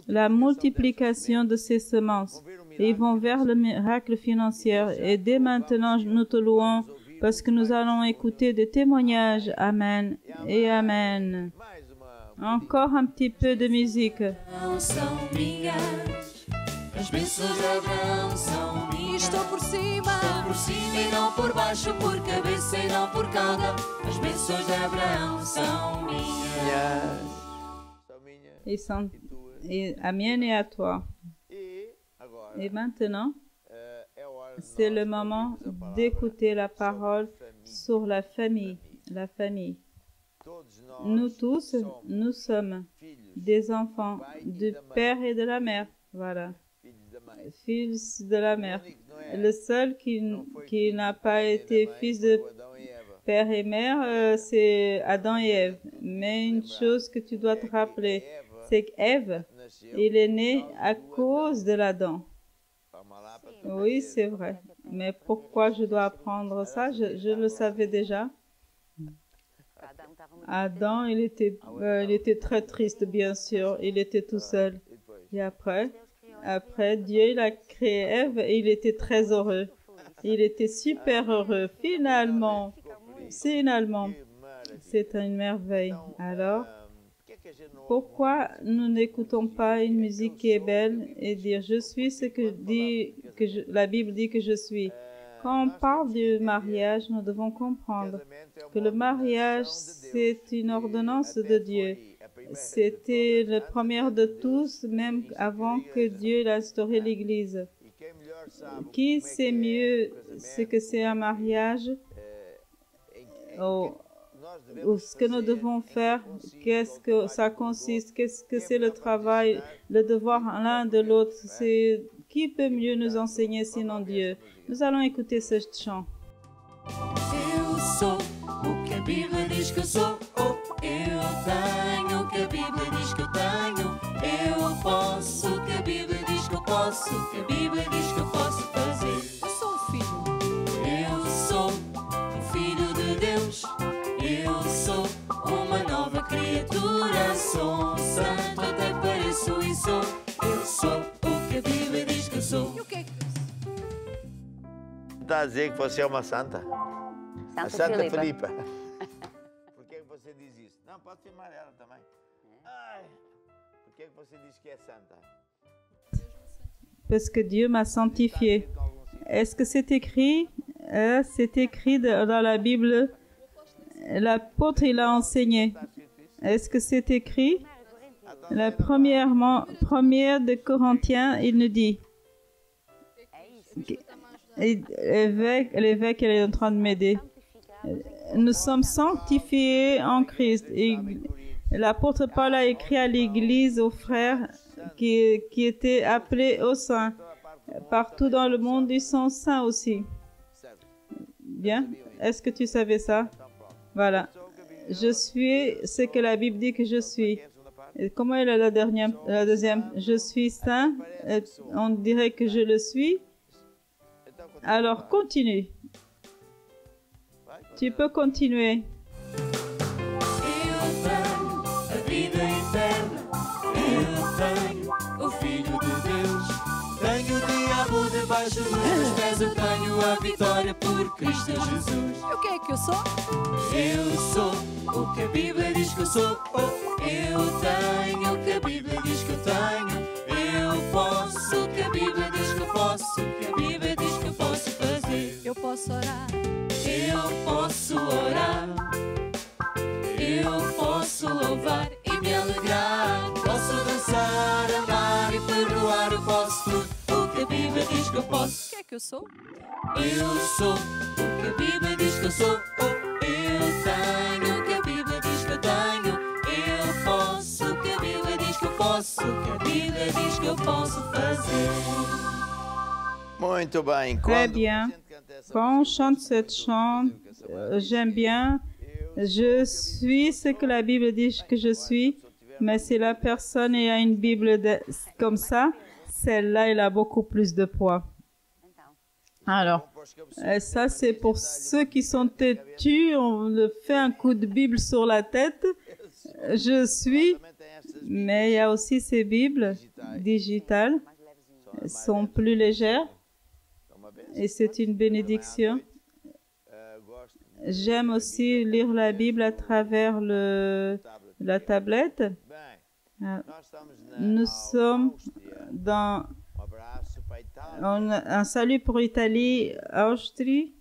la multiplication de ces semences. Ils vont vers le miracle financier. Et dès maintenant, nous te louons parce que nous allons écouter des témoignages. Amen et Amen. Encore un petit peu de musique. São minhas, as bênçãos de Abraão são minhas. Estou por cima e não por baixo, por cabeça e não por cauda. As bênçãos de Abraão são minhas. Ils sont à mienne et à toi. Et maintenant, c'est le moment d'écouter la parole sur la famille. La famille. Nous tous, nous sommes des enfants du père et de la mère. Voilà. Fils de la mère. Le seul qui n'a pas été fils de père et mère, c'est Adam et Ève. Mais une chose que tu dois te rappeler, c'est qu'Ève, il est né à cause de l'Adam. Oui, c'est vrai. Mais pourquoi je dois apprendre ça? Je le savais déjà. Adam, il était très triste, bien sûr. Il était tout seul. Et après, Dieu, il a créé Ève et il était très heureux. Il était super heureux. Finalement, c'est une merveille. Alors, pourquoi nous n'écoutons pas une musique qui est belle et dire « Je suis ce que la Bible dit que je suis ». Quand on parle du mariage, nous devons comprendre que le mariage, c'est une ordonnance de Dieu. C'était le premier de tous, même avant que Dieu ait instauré l'Église. Qui sait mieux ce que c'est un mariage? Ou ce que nous devons faire, qu'est-ce que ça consiste, qu'est-ce que c'est le travail, le devoir l'un de l'autre. Qui peut mieux nous enseigner sinon Dieu? Nous allons écouter ce chant. Eu sou o que a Bíblia diz que eu sou. Eu tenho o que a Bíblia diz que eu tenho. Eu posso o que a Bíblia diz que eu posso. O que a Bíblia diz que eu posso fazer. Eu sou um filho. Eu sou um filho de Deus. Eu sou uma nova criatura. Sou um santo, até pareço e sou. Eu sou o que a Bíblia diz que eu sou. E o que é que está a dizer que você é uma santa? A Santa Filipa. Por que você diz isso? Não, pode filmar ela também. Ai, por que você diz que é santa? Parce que Dieu m'a sanctifié. Est-ce que c'est écrit? C'est écrit dans la Bible. L'apôtre, il a enseigné. Est-ce que c'est écrit? La première de Corinthiens, il nous dit. L'évêque, il est en train de m'aider. Nous sommes sanctifiés en Christ. L'apôtre Paul a écrit à l'Église, aux frères qui étaient appelés aux saints. Partout dans le monde, ils sont saints aussi. Bien? Est-ce que tu savais ça? Voilà. Je suis ce que la Bible dit que je suis. Et comment est la deuxième? Je suis saint. On dirait que je le suis. Alors, continue. Tu peux continuer. eu tenho a vida eterna. Eu tenho o Filho de Deus. Tenho o diabo debaixo dos meus pés. Eu tenho a vitória por Cristo Jesus. E o que é que eu sou? Eu sou o que a Bíblia diz que eu sou. Eu tenho o que a Bíblia diz que eu tenho. Eu posso o que a Bíblia diz que eu posso. O que a Bíblia diz que eu posso fazer. Eu posso orar. Eu posso orar. Eu posso louvar e me alegrar. Posso dançar, amar e perdoar. Eu posso tudo o que a Bíblia diz que eu posso. O que é que eu sou? Eu sou o que a Bíblia diz que eu sou. Eu tenho o que a Bíblia diz que eu tenho. Eu posso o que a Bíblia diz que eu posso. O que a Bíblia diz que eu posso fazer. Muito bem. Très bien. Quand on chante cette chant, j'aime bien. Je suis ce que la Bible dit que je suis. Mais si la personne a une Bible comme ça, celle-là, elle a beaucoup plus de poids. Alors, ça c'est pour ceux qui sont têtus, on le fait un coup de Bible sur la tête. Je suis, mais il y a aussi ces Bibles digitales, elles sont plus légères et c'est une bénédiction. J'aime aussi lire la Bible à travers la tablette. Nous sommes dans un salut pour l'Italie, Austrie.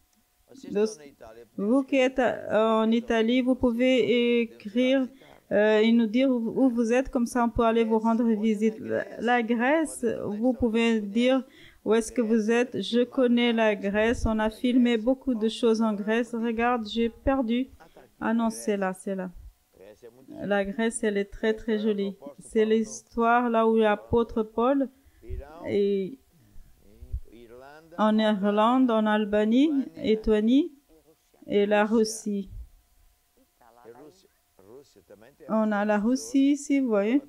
Vous qui êtes en Italie, vous pouvez écrire et nous dire où vous êtes, comme ça on peut aller vous rendre visite. La Grèce, vous pouvez dire où est-ce que vous êtes. Je connais la Grèce, on a filmé beaucoup de choses en Grèce. Regarde, j'ai perdu. Ah non, c'est là, c'est là. La Grèce, elle est très très jolie. C'est l'histoire là où l'apôtre Paul et en Irlande, en Albanie, Lettonie et la Russie. On a la Russie ici, vous voyez,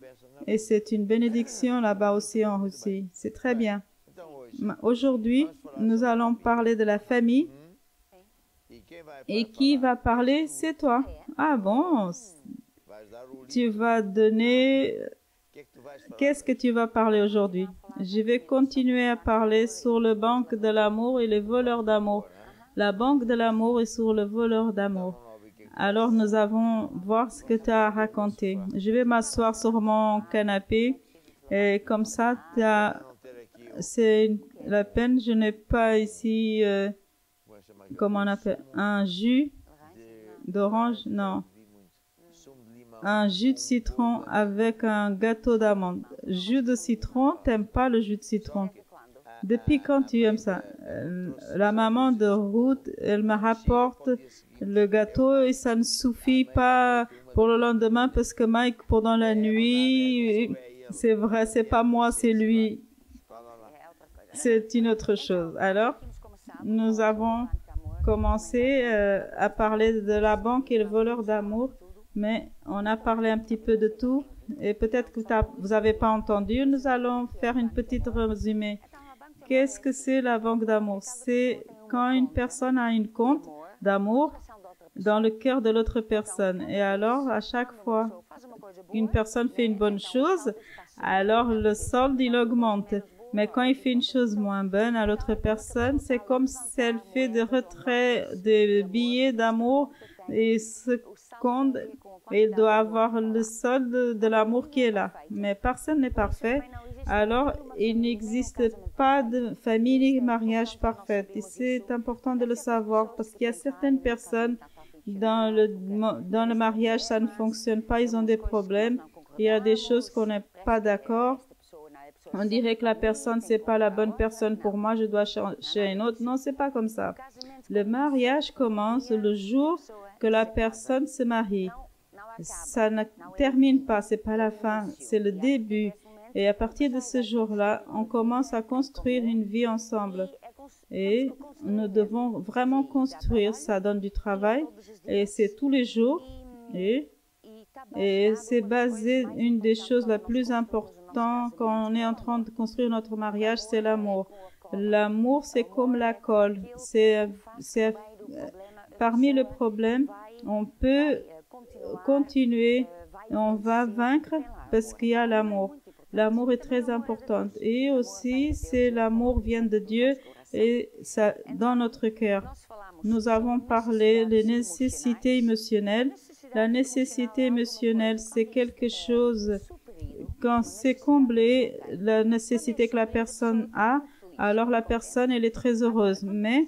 et c'est une bénédiction là-bas aussi en Russie. C'est très bien. Aujourd'hui, nous allons parler de la famille. Et qui va parler? C'est toi. Ah bon? Tu vas donner... Qu'est-ce que tu vas parler aujourd'hui? Je vais continuer à parler sur le banque de l'amour et les voleurs d'amour. La banque de l'amour est sur le voleur d'amour. Alors nous allons voir ce que tu as raconté. Je vais m'asseoir sur mon canapé et comme ça, c'est la peine. Je n'ai pas ici, comment on appelle, un jus d'orange, non. Un jus de citron avec un gâteau d'amande. Jus de citron, t'aimes pas le jus de citron? Depuis quand tu aimes ça? La maman de Ruth, elle me rapporte le gâteau et ça ne suffit pas pour le lendemain parce que Mike, pendant la nuit, c'est vrai, c'est pas moi, c'est lui. C'est une autre chose. Alors, nous avons commencé à parler de la banque et le voleur d'amour. Mais on a parlé un petit peu de tout et peut-être que vous n'avez pas entendu. Nous allons faire une petite résumé. Qu'est-ce que c'est la banque d'amour? C'est quand une personne a un compte d'amour dans le cœur de l'autre personne. Et alors, à chaque fois qu'une personne fait une bonne chose, alors le solde, il augmente. Mais quand il fait une chose moins bonne à l'autre personne, c'est comme si elle fait des retraits de billets d'amour et ce compte, il doit avoir le solde de l'amour qui est là. Mais personne n'est parfait. Alors, il n'existe pas de famille ni mariage parfait. Et c'est important de le savoir parce qu'il y a certaines personnes dans le mariage, ça ne fonctionne pas, ils ont des problèmes. Il y a des choses qu'on n'est pas d'accord. On dirait que la personne, c'est pas la bonne personne pour moi, je dois chercher une autre. Non, c'est pas comme ça. Le mariage commence le jour que la personne se marie. Ça ne termine pas, c'est pas la fin, c'est le début. Et à partir de ce jour-là, on commence à construire une vie ensemble. Et nous devons vraiment construire, ça donne du travail. Et c'est tous les jours. Et c'est basé, une des choses la plus importantes quand on est en train de construire notre mariage, c'est l'amour. L'amour, c'est comme la colle. Parmi les problèmes, on peut continuer, on va vaincre parce qu'il y a l'amour. L'amour est très important. Et aussi, c'est l'amour vient de Dieu et ça dans notre cœur. Nous avons parlé des nécessités émotionnelles. La nécessité émotionnelle, c'est quelque chose, quand c'est comblé, la nécessité que la personne a, alors la personne, elle est très heureuse. Mais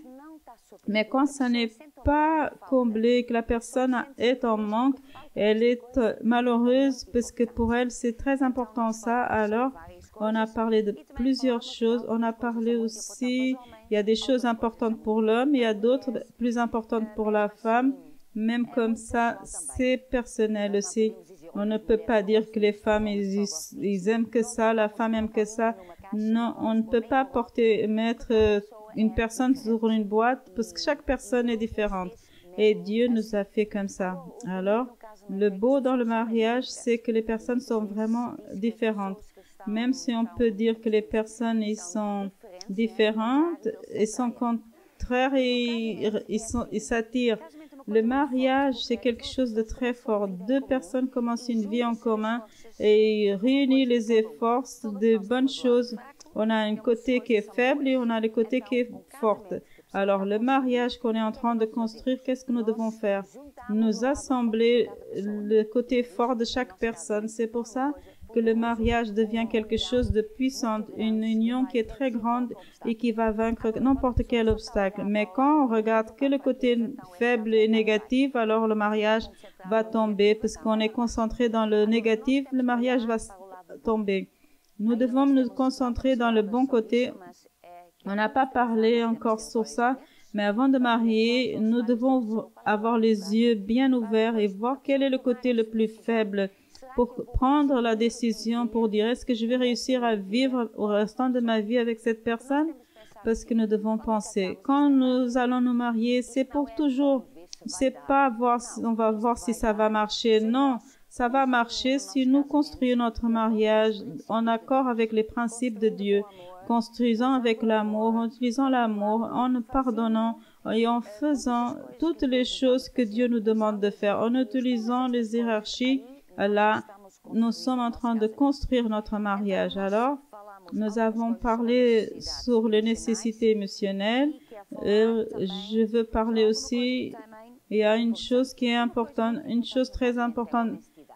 quand ça n'est pas comblé, que la personne est en manque, elle est malheureuse parce que pour elle, c'est très important ça. Alors, on a parlé de plusieurs choses. On a parlé aussi, il y a des choses importantes pour l'homme, il y a d'autres plus importantes pour la femme. Même comme ça, c'est personnel aussi. On ne peut pas dire que les femmes, ils aiment que ça, la femme aime que ça. Non, on ne peut pas mettre une personne sur une boîte parce que chaque personne est différente. Et Dieu nous a fait comme ça. Alors, le beau dans le mariage, c'est que les personnes sont vraiment différentes. Même si on peut dire que les personnes, ils sont différentes et sont contraires et ils s'attirent. Le mariage, c'est quelque chose de très fort. Deux personnes commencent une vie en commun et réunissent les efforts de bonnes choses. On a un côté qui est faible et on a le côté qui est fort. Alors, le mariage qu'on est en train de construire, qu'est-ce que nous devons faire? Nous assembler le côté fort de chaque personne. C'est pour ça que le mariage devient quelque chose de puissant, une union qui est très grande et qui va vaincre n'importe quel obstacle. Mais quand on regarde que le côté faible et négatif, alors le mariage va tomber parce qu'on est concentré dans le négatif, le mariage va tomber. Nous devons nous concentrer dans le bon côté. On n'a pas parlé encore sur ça, mais avant de marier, nous devons avoir les yeux bien ouverts et voir quel est le côté le plus faible pour prendre la décision, pour dire est-ce que je vais réussir à vivre au restant de ma vie avec cette personne? Parce que nous devons penser, quand nous allons nous marier, c'est pour toujours. C'est pas voir, on va voir si ça va marcher. Non, ça va marcher si nous construisons notre mariage en accord avec les principes de Dieu, construisant avec l'amour, en utilisant l'amour, en nous pardonnant et en faisant toutes les choses que Dieu nous demande de faire, en utilisant les hiérarchies. Là, nous sommes en train de construire notre mariage. Alors, nous avons parlé sur les nécessités émotionnelles. Je veux parler aussi, il y a une chose qui est importante, une chose très importante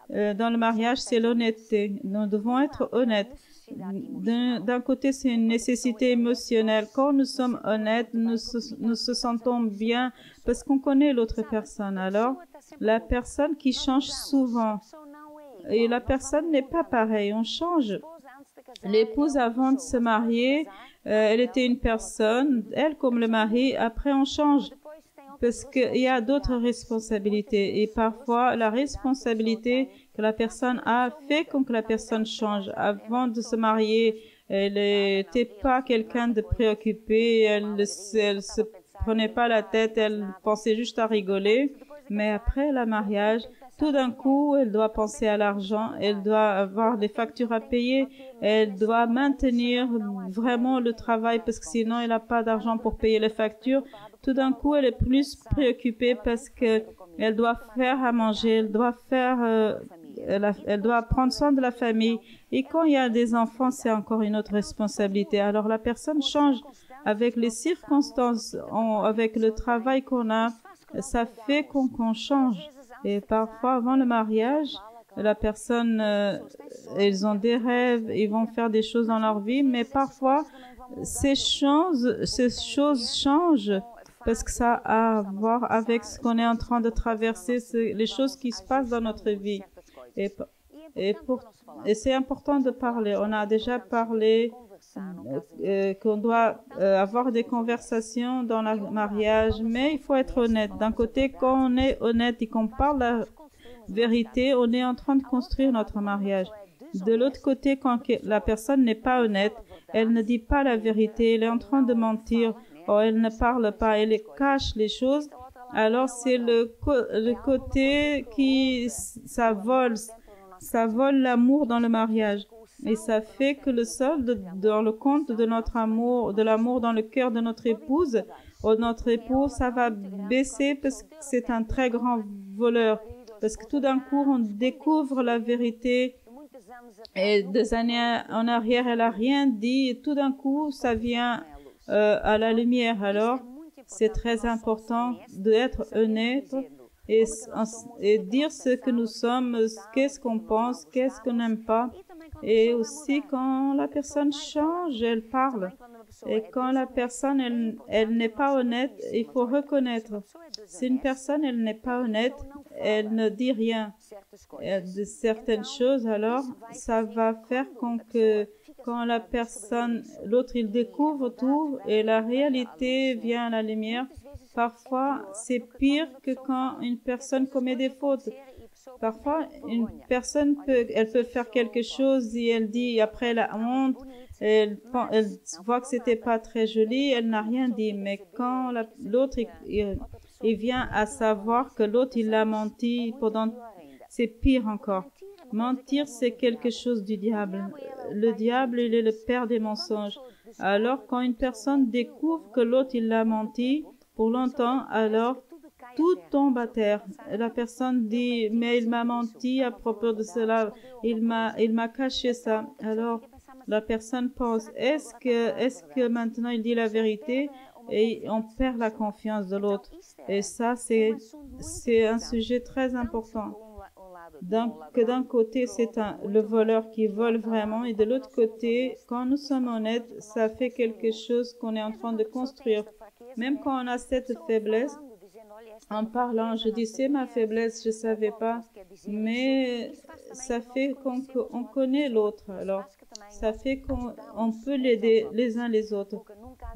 dans le mariage, c'est l'honnêteté. Nous devons être honnêtes. D'un côté, c'est une nécessité émotionnelle. Quand nous sommes honnêtes, nous se sentons bien parce qu'on connaît l'autre personne. Alors, la personne qui change souvent, et la personne n'est pas pareille, on change. L'épouse, avant de se marier, elle était une personne, elle comme le mari, après on change. Parce qu'il y a d'autres responsabilités et parfois la responsabilité que la personne a fait comme que la personne change. Avant de se marier, elle n'était pas quelqu'un de préoccupé, elle se prenait pas la tête, elle pensait juste à rigoler. Mais après le mariage, tout d'un coup, elle doit penser à l'argent, elle doit avoir des factures à payer, elle doit maintenir vraiment le travail parce que sinon elle n'a pas d'argent pour payer les factures. Tout d'un coup, elle est plus préoccupée parce que elle doit faire à manger, elle doit faire, elle doit prendre soin de la famille. Et quand il y a des enfants, c'est encore une autre responsabilité. Alors la personne change avec les circonstances, avec le travail qu'on a, ça fait qu'on change. Et parfois, avant le mariage, la personne, ils ont des rêves, ils vont faire des choses dans leur vie, mais parfois, ces choses changent parce que ça a à voir avec ce qu'on est en train de traverser, les choses qui se passent dans notre vie. Et c'est important de parler. On a déjà parlé qu'on doit avoir des conversations dans le mariage, mais il faut être honnête. D'un côté, quand on est honnête et qu'on parle la vérité, on est en train de construire notre mariage. De l'autre côté, quand la personne n'est pas honnête, elle ne dit pas la vérité, elle est en train de mentir, ou elle ne parle pas, elle cache les choses, alors c'est le côté qui, ça vole l'amour dans le mariage. Et ça fait que le solde dans le compte de notre amour, de l'amour dans le cœur de notre épouse ou notre époux, ça va baisser parce que c'est un très grand voleur. Parce que tout d'un coup, on découvre la vérité et des années en arrière, elle n'a rien dit et tout d'un coup, ça vient à la lumière. Alors, c'est très important d'être honnête et dire ce que nous sommes, qu'est-ce qu'on pense, qu'est-ce qu'on n'aime pas. Et aussi, quand la personne change, elle parle. Et quand la personne, elle n'est pas honnête, il faut reconnaître. Si une personne, elle n'est pas honnête, elle ne dit rien de certaines choses, alors ça va faire quand la personne, l'autre, il découvre tout et la réalité vient à la lumière. Parfois, c'est pire que quand une personne commet des fautes. Parfois, une personne elle peut faire quelque chose et elle dit, après elle a honte, elle voit que c'était pas très joli, elle n'a rien dit. Mais quand l'autre, il vient à savoir que l'autre, il a menti c'est pire encore. Mentir, c'est quelque chose du diable. Le diable, il est le père des mensonges. Alors, quand une personne découvre que l'autre, il l'a menti pour longtemps, alors tout tombe à terre. La personne dit, mais il m'a menti à propos de cela, il m'a caché ça. Alors, la personne pense, est-ce que maintenant il dit la vérité? Et on perd la confiance de l'autre. Et ça, c'est un sujet très important. D'un côté, c'est le voleur qui vole vraiment, et de l'autre côté, quand nous sommes honnêtes, ça fait quelque chose qu'on est en train de construire. Même quand on a cette faiblesse, en parlant, je dis, c'est ma faiblesse, je ne savais pas, mais ça fait qu'on connaît l'autre. Alors, ça fait qu'on peut l'aider les uns les autres.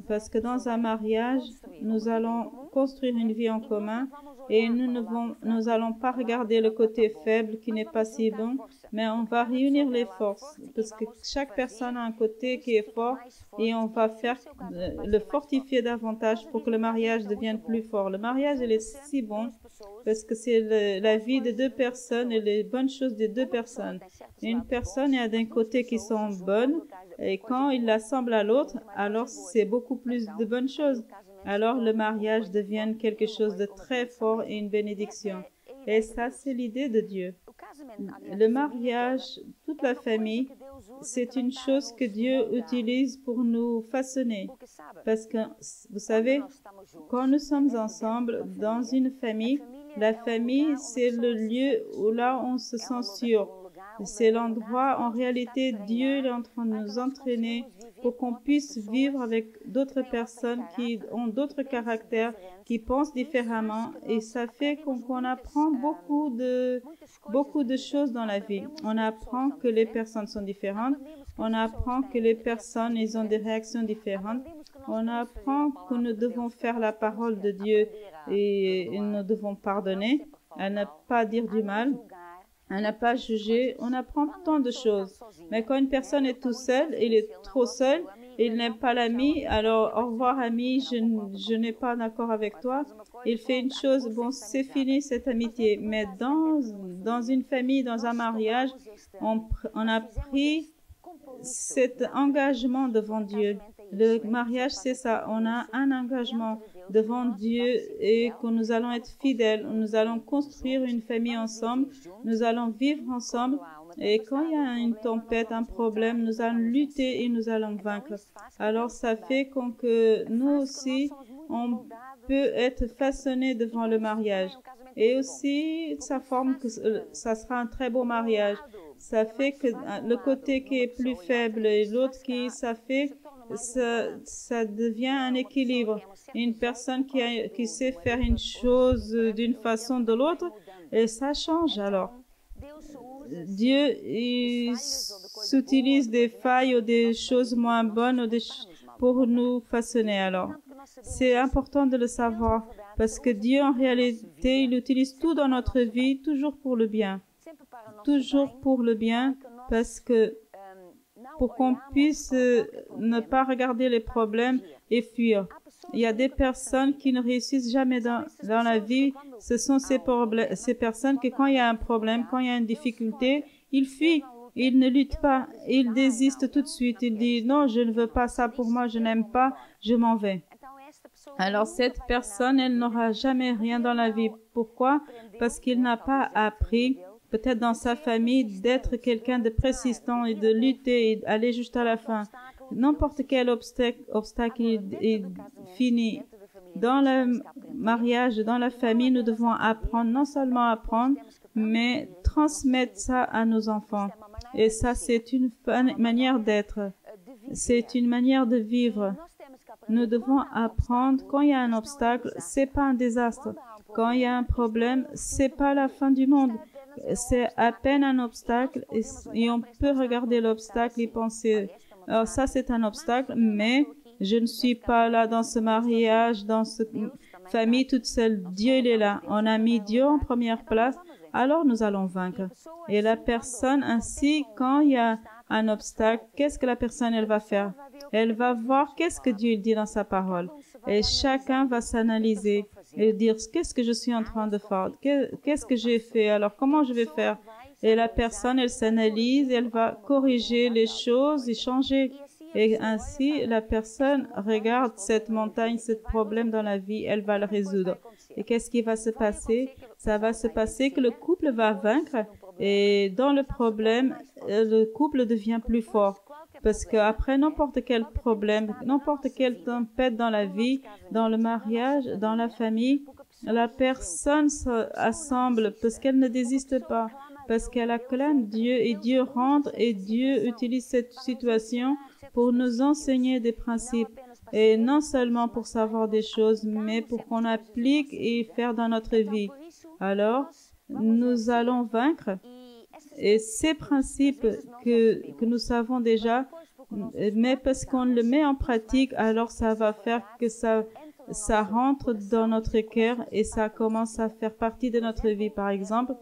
Parce que dans un mariage, nous allons construire une vie en commun et nous allons pas regarder le côté faible qui n'est pas si bon, mais on va réunir les forces. Parce que chaque personne a un côté qui est fort et on va faire le fortifier davantage pour que le mariage devienne plus fort. Le mariage, il est si bon parce que c'est la vie de deux personnes et les bonnes choses des deux personnes. Une personne a d'un côté qui sont bonnes et quand il l'assemble à l'autre, alors c'est beaucoup plus de bonnes choses. Alors le mariage devient quelque chose de très fort et une bénédiction. Et ça, c'est l'idée de Dieu. Le mariage, toute la famille, c'est une chose que Dieu utilise pour nous façonner. Parce que, vous savez, quand nous sommes ensemble dans une famille, la famille, c'est le lieu où là on se sent sûr. C'est l'endroit, en réalité, Dieu est en train de nous entraîner pour qu'on puisse vivre avec d'autres personnes qui ont d'autres caractères, qui pensent différemment. Et ça fait qu'on apprend beaucoup de choses dans la vie. On apprend que les personnes sont différentes. On apprend que les personnes, ils ont des réactions différentes. On apprend que nous devons faire la parole de Dieu et nous devons pardonner, à ne pas dire du mal. On n'a pas jugé, on apprend tant de choses. Mais quand une personne est tout seule, il est trop seul, il n'aime pas l'ami, alors au revoir ami, je n'ai pas d'accord avec toi. Il fait une chose, bon, c'est fini cette amitié. Mais dans une famille, dans un mariage, on a pris cet engagement devant Dieu. Le mariage, c'est ça, on a un engagement devant Dieu et que nous allons être fidèles, nous allons construire une famille ensemble, nous allons vivre ensemble et quand il y a une tempête, un problème, nous allons lutter et nous allons vaincre. Alors ça fait que nous aussi, on peut être façonnés devant le mariage et aussi ça forme que ça sera un très beau mariage. Ça fait que le côté qui est plus faible et l'autre ça devient un équilibre. Une personne qui sait faire une chose d'une façon ou de l'autre, et ça change alors. Dieu s'utilise des failles ou des choses moins bonnes pour nous façonner alors. C'est important de le savoir parce que Dieu en réalité, il utilise tout dans notre vie, toujours pour le bien. Toujours pour le bien parce que pour qu'on puisse ne pas regarder les problèmes et fuir. Il y a des personnes qui ne réussissent jamais dans la vie. Ce sont ces personnes qui, quand il y a un problème, quand il y a une difficulté, ils fuient. Ils ne luttent pas. Ils désistent tout de suite. Ils disent, non, je ne veux pas ça pour moi, je n'aime pas, je m'en vais. Alors, cette personne, elle n'aura jamais rien dans la vie. Pourquoi? Parce qu'il n'a pas appris peut-être dans sa famille, d'être quelqu'un de persistant et de lutter et d'aller jusqu'à la fin. N'importe quel obstacle est fini. Dans le mariage, dans la famille, nous devons apprendre, non seulement apprendre, mais transmettre ça à nos enfants. Et ça, c'est une manière d'être. C'est une manière de vivre. Nous devons apprendre, quand il y a un obstacle, c'est pas un désastre. Quand il y a un problème, c'est pas la fin du monde. C'est à peine un obstacle et on peut regarder l'obstacle et penser, alors ça c'est un obstacle, mais je ne suis pas là dans ce mariage, dans cette famille toute seule. Dieu il est là. On a mis Dieu en première place, alors nous allons vaincre. Et la personne ainsi, quand il y a un obstacle, qu'est-ce que la personne elle va faire? Elle va voir qu'est-ce que Dieu dit dans sa parole. Et chacun va s'analyser et dire qu'est-ce que je suis en train de faire, qu'est-ce que j'ai fait, alors comment je vais faire. Et la personne, elle s'analyse, elle va corriger les choses et changer. Et ainsi, la personne regarde cette montagne, ce problème dans la vie, elle va le résoudre. Et qu'est-ce qui va se passer? Ça va se passer que le couple va vaincre et dans le problème, le couple devient plus fort. Parce qu'après n'importe quel problème, n'importe quelle tempête dans la vie, dans le mariage, dans la famille, la personne s'assemble parce qu'elle ne désiste pas, parce qu'elle acclame Dieu et Dieu rentre et Dieu utilise cette situation pour nous enseigner des principes. Et non seulement pour savoir des choses, mais pour qu'on applique et faire dans notre vie. Alors, nous allons vaincre. Et ces principes que nous savons déjà, mais parce qu'on le met en pratique, alors ça va faire que ça rentre dans notre cœur et ça commence à faire partie de notre vie. Par exemple,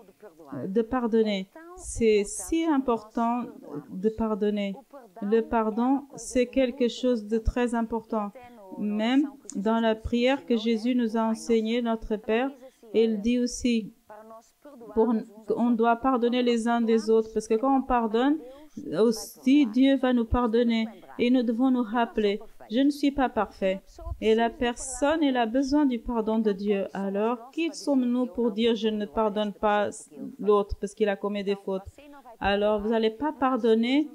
de pardonner. C'est si important de pardonner. Le pardon, c'est quelque chose de très important. Même dans la prière que Jésus nous a enseignée, notre Père, il dit aussi on doit pardonner les uns des autres parce que quand on pardonne, aussi Dieu va nous pardonner et nous devons nous rappeler, je ne suis pas parfait et la personne elle a besoin du pardon de Dieu. Alors, qui sommes-nous pour dire je ne pardonne pas l'autre parce qu'il a commis des fautes? Alors, vous n'allez pas pardonner,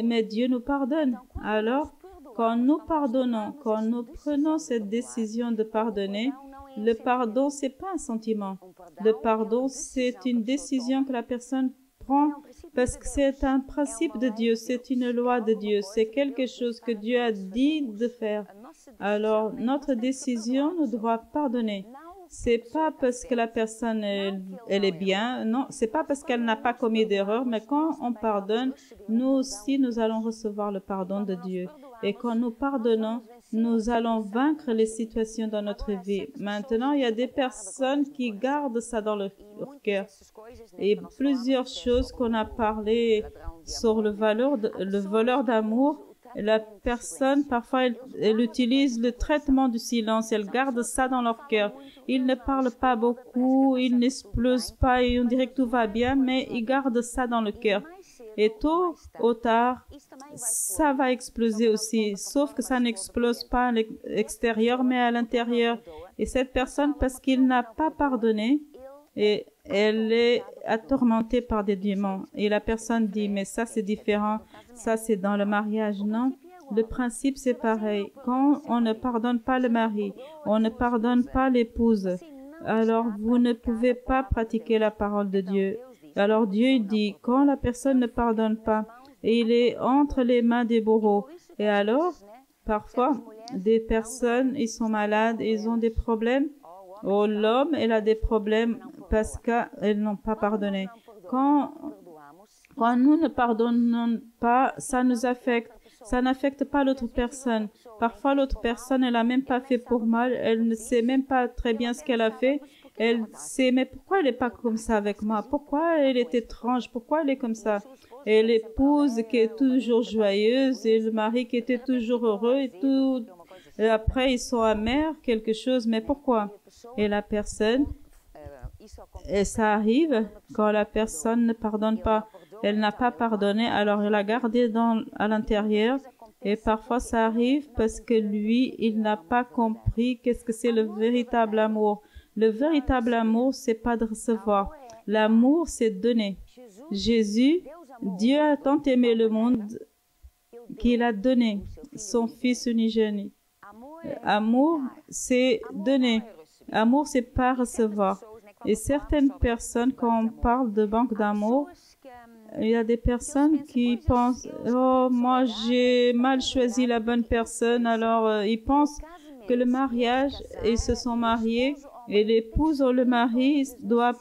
mais Dieu nous pardonne. Alors, quand nous pardonnons, quand nous prenons cette décision de pardonner, le pardon, c'est pas un sentiment. Le pardon, c'est une décision que la personne prend parce que c'est un principe de Dieu, c'est une loi de Dieu, c'est quelque chose que Dieu a dit de faire. Alors, notre décision nous doit pardonner. C'est pas parce que la personne, elle est bien, non, c'est pas parce qu'elle n'a pas commis d'erreur, mais quand on pardonne, nous aussi, nous allons recevoir le pardon de Dieu. Et quand nous pardonnons, nous allons vaincre les situations dans notre vie. Maintenant, il y a des personnes qui gardent ça dans leur cœur. Et plusieurs choses qu'on a parlé sur le voleur d'amour. La personne, parfois, elle utilise le traitement du silence. Elle garde ça dans leur cœur. Ils ne parlent pas beaucoup, ils n'explosent pas et on dirait que tout va bien, mais ils gardent ça dans le cœur. Et tôt ou tard, ça va exploser aussi, sauf que ça n'explose pas à l'extérieur, mais à l'intérieur. Et cette personne, parce qu'il n'a pas pardonné, et elle est atormentée par des démons. Et la personne dit, mais ça c'est différent, ça c'est dans le mariage. Non, le principe c'est pareil. Quand on ne pardonne pas le mari, on ne pardonne pas l'épouse, alors vous ne pouvez pas pratiquer la parole de Dieu. Alors Dieu dit, quand la personne ne pardonne pas, et il est entre les mains des bourreaux. Et alors, parfois, des personnes, ils sont malades, ils ont des problèmes. Oh, l'homme, il a des problèmes parce qu'elles n'ont pas pardonné. Quand nous ne pardonnons pas, ça nous affecte. Ça n'affecte pas l'autre personne. Parfois, l'autre personne, elle n'a même pas fait pour mal. Elle ne sait même pas très bien ce qu'elle a fait. Elle sait, mais pourquoi elle n'est pas comme ça avec moi? Pourquoi elle est étrange? Pourquoi elle est comme ça? Et l'épouse qui est toujours joyeuse et le mari qui était toujours heureux et tout. Et après, ils sont amers, quelque chose. Mais pourquoi? Et la personne, et ça arrive quand la personne ne pardonne pas. Elle n'a pas pardonné, alors elle a gardé à l'intérieur. Et parfois, ça arrive parce que lui, il n'a pas compris qu'est-ce que c'est le véritable amour. Le véritable amour, c'est pas de recevoir. L'amour, c'est donner. Jésus, Dieu a tant aimé le monde qu'il a donné son Fils unigéné. Amour, c'est donner. Amour, c'est pas recevoir. Et certaines personnes, quand on parle de banque d'amour, il y a des personnes qui pensent « Oh, moi, j'ai mal choisi la bonne personne. » Alors, ils pensent que le mariage, ils se sont mariés et l'épouse ou le mari doit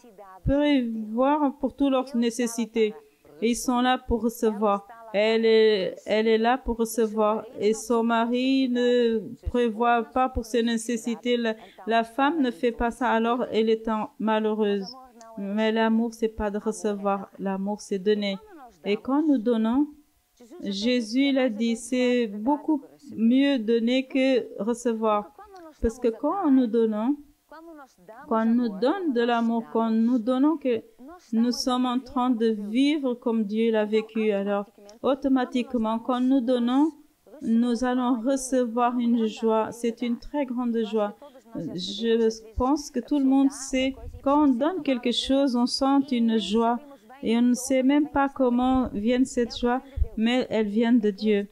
prévoir pour toutes leurs nécessités. Et ils sont là pour recevoir. Elle est là pour recevoir. Et son mari ne prévoit pas pour ses nécessités. La femme ne fait pas ça, alors elle est malheureuse. Mais l'amour, c'est pas de recevoir. L'amour, c'est donner. Et quand nous donnons, Jésus, il a dit, c'est beaucoup mieux donner que recevoir. Parce que quand nous donnons, quand nous donne de l'amour, quand nous donnons que nous sommes en train de vivre comme Dieu l'a vécu, alors automatiquement, quand nous donnons, nous allons recevoir une joie. C'est une très grande joie. Je pense que tout le monde sait, quand on donne quelque chose, on sent une joie. Et on ne sait même pas comment vient cette joie, mais elle vient de Dieu.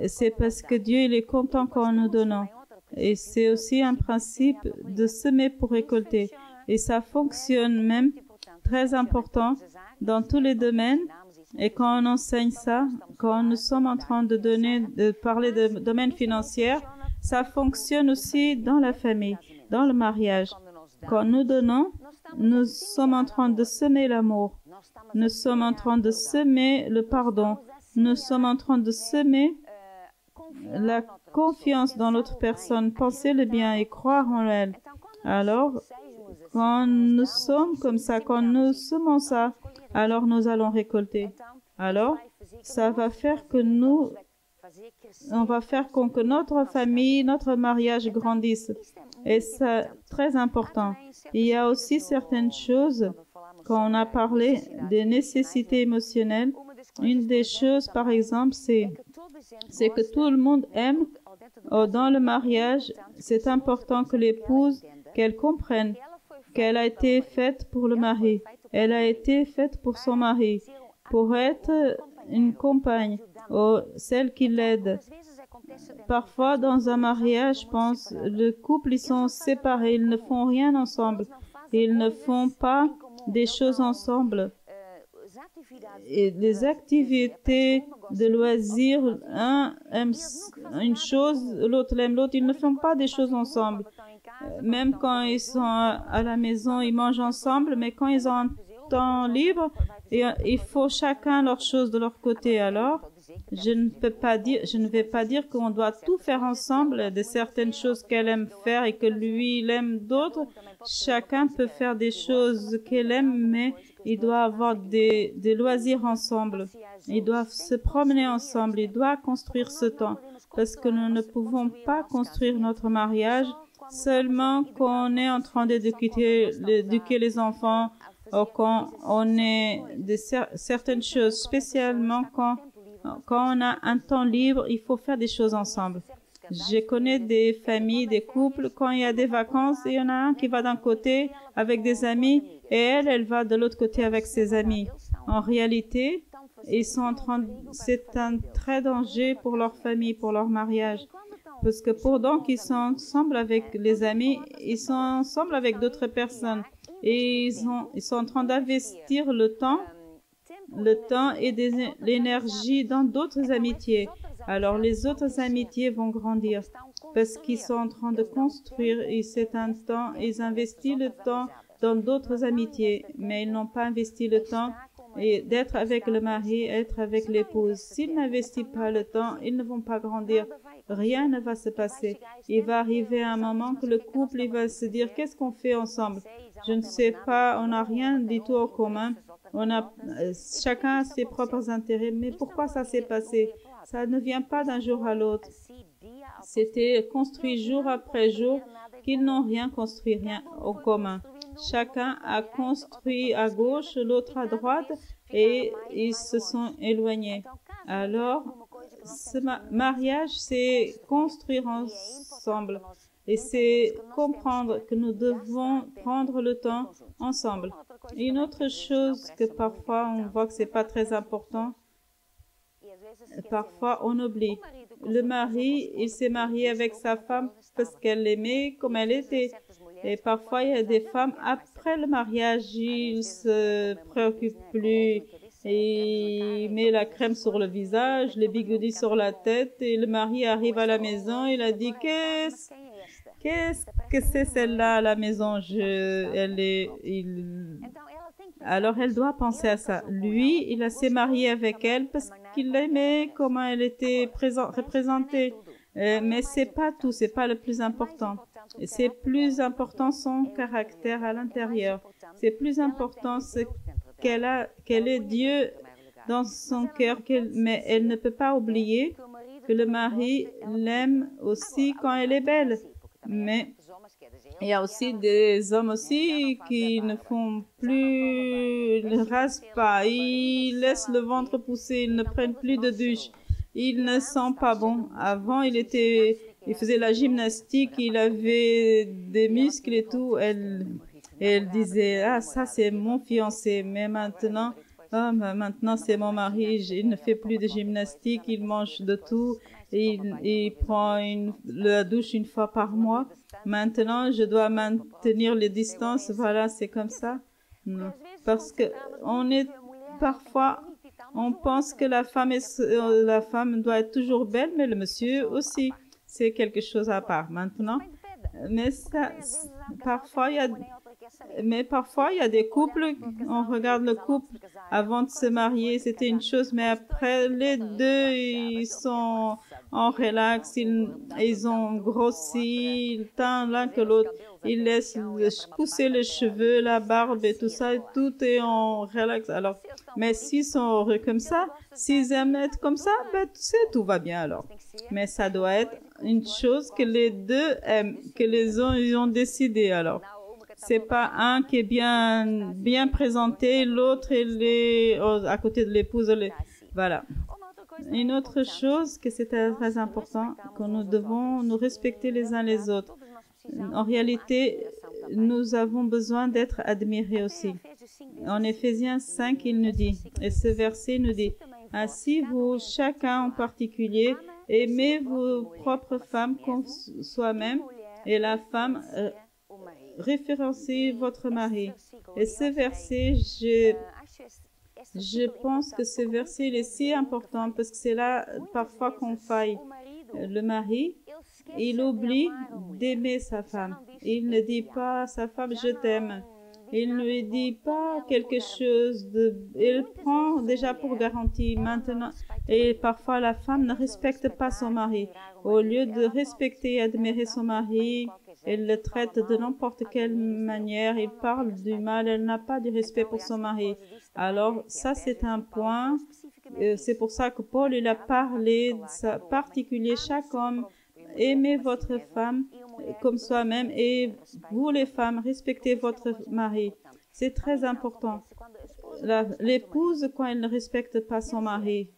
C'est parce que Dieu il est content quand nous donnons. Et c'est aussi un principe de semer pour récolter. Et ça fonctionne même très important dans tous les domaines. Et quand on enseigne ça, quand nous sommes en train de parler de domaine financier, ça fonctionne aussi dans la famille, dans le mariage. Quand nous donnons, nous sommes en train de semer l'amour. Nous sommes en train de semer le pardon. Nous sommes en train de semer la confiance dans l'autre personne, penser le bien et croire en elle. Alors, quand nous sommes comme ça, quand nous semons ça, alors nous allons récolter. Alors, ça va faire que on va faire que notre famille, notre mariage grandisse. Et c'est très important. Il y a aussi certaines choses, quand on a parlé des nécessités émotionnelles, une des choses, par exemple, c'est que tout le monde aime dans le mariage. C'est important que l'épouse, qu'elle comprenne qu'elle a été faite pour le mari. Elle a été faite pour son mari, pour être une compagne, ou celle qui l'aide. Parfois, dans un mariage, je pense, le couple, ils sont séparés, ils ne font rien ensemble. Ils ne font pas des choses ensemble. Et les activités de loisirs, un aime une chose, l'autre aime l'autre, ils ne font pas des choses ensemble. Même quand ils sont à la maison, ils mangent ensemble, mais quand ils ont un temps libre, il faut chacun leur chose de leur côté. Alors, je ne vais pas dire qu'on doit tout faire ensemble, de certaines choses qu'elle aime faire et que lui, il aime d'autres. Chacun peut faire des choses qu'elle aime, mais il doit avoir des loisirs ensemble. Ils doivent se promener ensemble. Ils doivent construire ce temps. Parce que nous ne pouvons pas construire notre mariage seulement quand on est en train d'éduquer les enfants ou quand on est de certaines choses, spécialement quand on a un temps libre, il faut faire des choses ensemble. Je connais des familles, des couples, quand il y a des vacances, il y en a un qui va d'un côté avec des amis et elle va de l'autre côté avec ses amis. En réalité, ils sont c'est un très danger pour leur famille, pour leur mariage. Parce que pendant qu'ils sont ensemble avec les amis, ils sont ensemble avec d'autres personnes. Et ils sont en train d'investir le temps et l'énergie dans d'autres amitiés. Alors, les autres amitiés vont grandir parce qu'ils sont en train de construire et c'est un temps, ils investissent le temps dans d'autres amitiés, mais ils n'ont pas investi le temps et d'être avec le mari, être avec l'épouse. S'ils n'investissent pas le temps, ils ne vont pas grandir. Rien ne va se passer. Il va arriver un moment que le couple il va se dire, qu'est-ce qu'on fait ensemble? Je ne sais pas, on n'a rien du tout en commun. Chacun a ses propres intérêts, mais pourquoi ça s'est passé? Ça ne vient pas d'un jour à l'autre. C'était construit jour après jour qu'ils n'ont rien construit, rien en commun. Chacun a construit à gauche, l'autre à droite et ils se sont éloignés. Alors, ce mariage, c'est construire ensemble et c'est comprendre que nous devons prendre le temps ensemble. Une autre chose que parfois on voit que c'est pas très important, parfois on oublie. Le mari, il s'est marié avec sa femme parce qu'elle l'aimait comme elle était. Et parfois, il y a des femmes, après le mariage, ils ne se préoccupent plus. Et il met la crème sur le visage, les bigoudis sur la tête. Et le mari arrive à la maison, il a dit, qu'est-ce que c'est celle-là à la maison? Alors, elle doit penser à ça. Lui, il s'est marié avec elle parce qu'il l'aimait, comment elle était représentée. Mais c'est pas tout, c'est pas le plus important. C'est plus important son caractère à l'intérieur. C'est plus important ce qu'elle est Dieu dans son cœur, mais elle ne peut pas oublier que le mari l'aime aussi quand elle est belle. Mais il y a aussi des hommes aussi qui ne font plus, ne rasent pas, ils laissent le ventre pousser, ils ne prennent plus de douche. il ne sent pas bon. Avant, il faisait la gymnastique, il avait des muscles et tout. Elle disait, ah, ça c'est mon fiancé, mais maintenant, maintenant c'est mon mari, il ne fait plus de gymnastique, il mange de tout, il prend la douche une fois par mois. Maintenant, je dois maintenir les distances, voilà, c'est comme ça. Non. Parce que parfois, on pense que la femme doit être toujours belle, mais le monsieur aussi, c'est quelque chose à part. Maintenant, parfois, il y a des couples, on regarde le couple avant de se marier, c'était une chose, mais après, les deux, ils sont en relax, ils ont grossi, tant l'un que l'autre. Ils laissent pousser les cheveux, la barbe et tout ça, et tout est en relax. Alors, mais s'ils sont heureux comme ça, s'ils aiment être comme ça, ben, tout va bien alors. Mais ça doit être une chose que les deux aiment, que ils ont décidé alors. C'est pas un qui est bien présenté, l'autre il est à côté de l'épouse. Voilà. Une autre chose que c'est très important, que nous devons nous respecter les uns les autres. En réalité, nous avons besoin d'être admirés aussi. En Éphésiens 5, il nous dit, et ce verset nous dit, ainsi vous, chacun en particulier, aimez vos propres femmes comme soi-même, et la femme référencez votre mari. Et ce verset, je pense que ce verset il est si important parce que c'est là parfois qu'on faille. Le mari, il oublie d'aimer sa femme. Il ne dit pas à sa femme je t'aime. Il ne lui dit pas quelque chose il prend déjà pour garantie maintenant. Et parfois la femme ne respecte pas son mari. Au lieu de respecter et admirer son mari, elle le traite de n'importe quelle manière, il parle du mal, elle n'a pas du respect pour son mari. Alors, ça c'est un point, c'est pour ça que Paul il a parlé de ça particulier, chaque homme, aimez votre femme comme soi-même et vous les femmes, respectez votre mari. C'est très important. L'épouse, quand elle ne respecte pas son mari,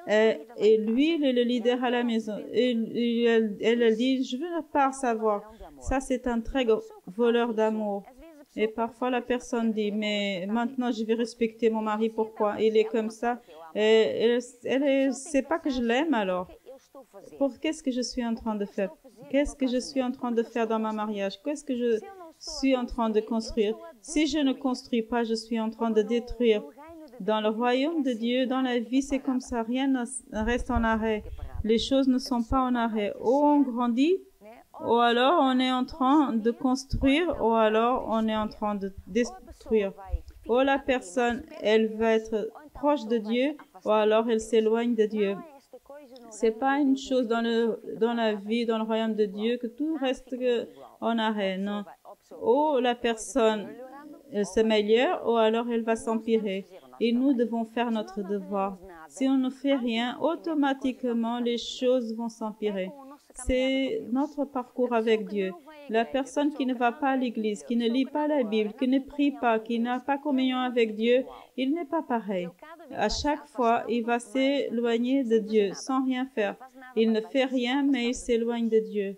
et lui, il est le leader à la maison. Elle dit, je veux pas savoir. Ça, c'est un très gros voleur d'amour. Et parfois, la personne dit, mais maintenant, je vais respecter mon mari. Pourquoi? Il est comme ça. Et c'est pas que je l'aime alors. Qu'est-ce que je suis en train de faire? Qu'est-ce que je suis en train de faire dans ma mariage? Qu'est-ce que je suis en train de construire? Si je ne construis pas, je suis en train de détruire. Dans le royaume de Dieu, dans la vie, c'est comme ça. Rien ne reste en arrêt. Les choses ne sont pas en arrêt. Ou on grandit, ou alors on est en train de construire, ou alors on est en train de détruire. Ou la personne, elle va être proche de Dieu, ou alors elle s'éloigne de Dieu. C'est pas une chose dans la vie, dans le royaume de Dieu, que tout reste en arrêt. Non. Ou la personne, elle s'améliore, ou alors elle va s'empirer. Et nous devons faire notre devoir. Si on ne fait rien, automatiquement, les choses vont s'empirer. C'est notre parcours avec Dieu. La personne qui ne va pas à l'église, qui ne lit pas la Bible, qui ne prie pas, qui n'a pas communion avec Dieu, il n'est pas pareil. À chaque fois, il va s'éloigner de Dieu sans rien faire. Il ne fait rien, mais il s'éloigne de Dieu.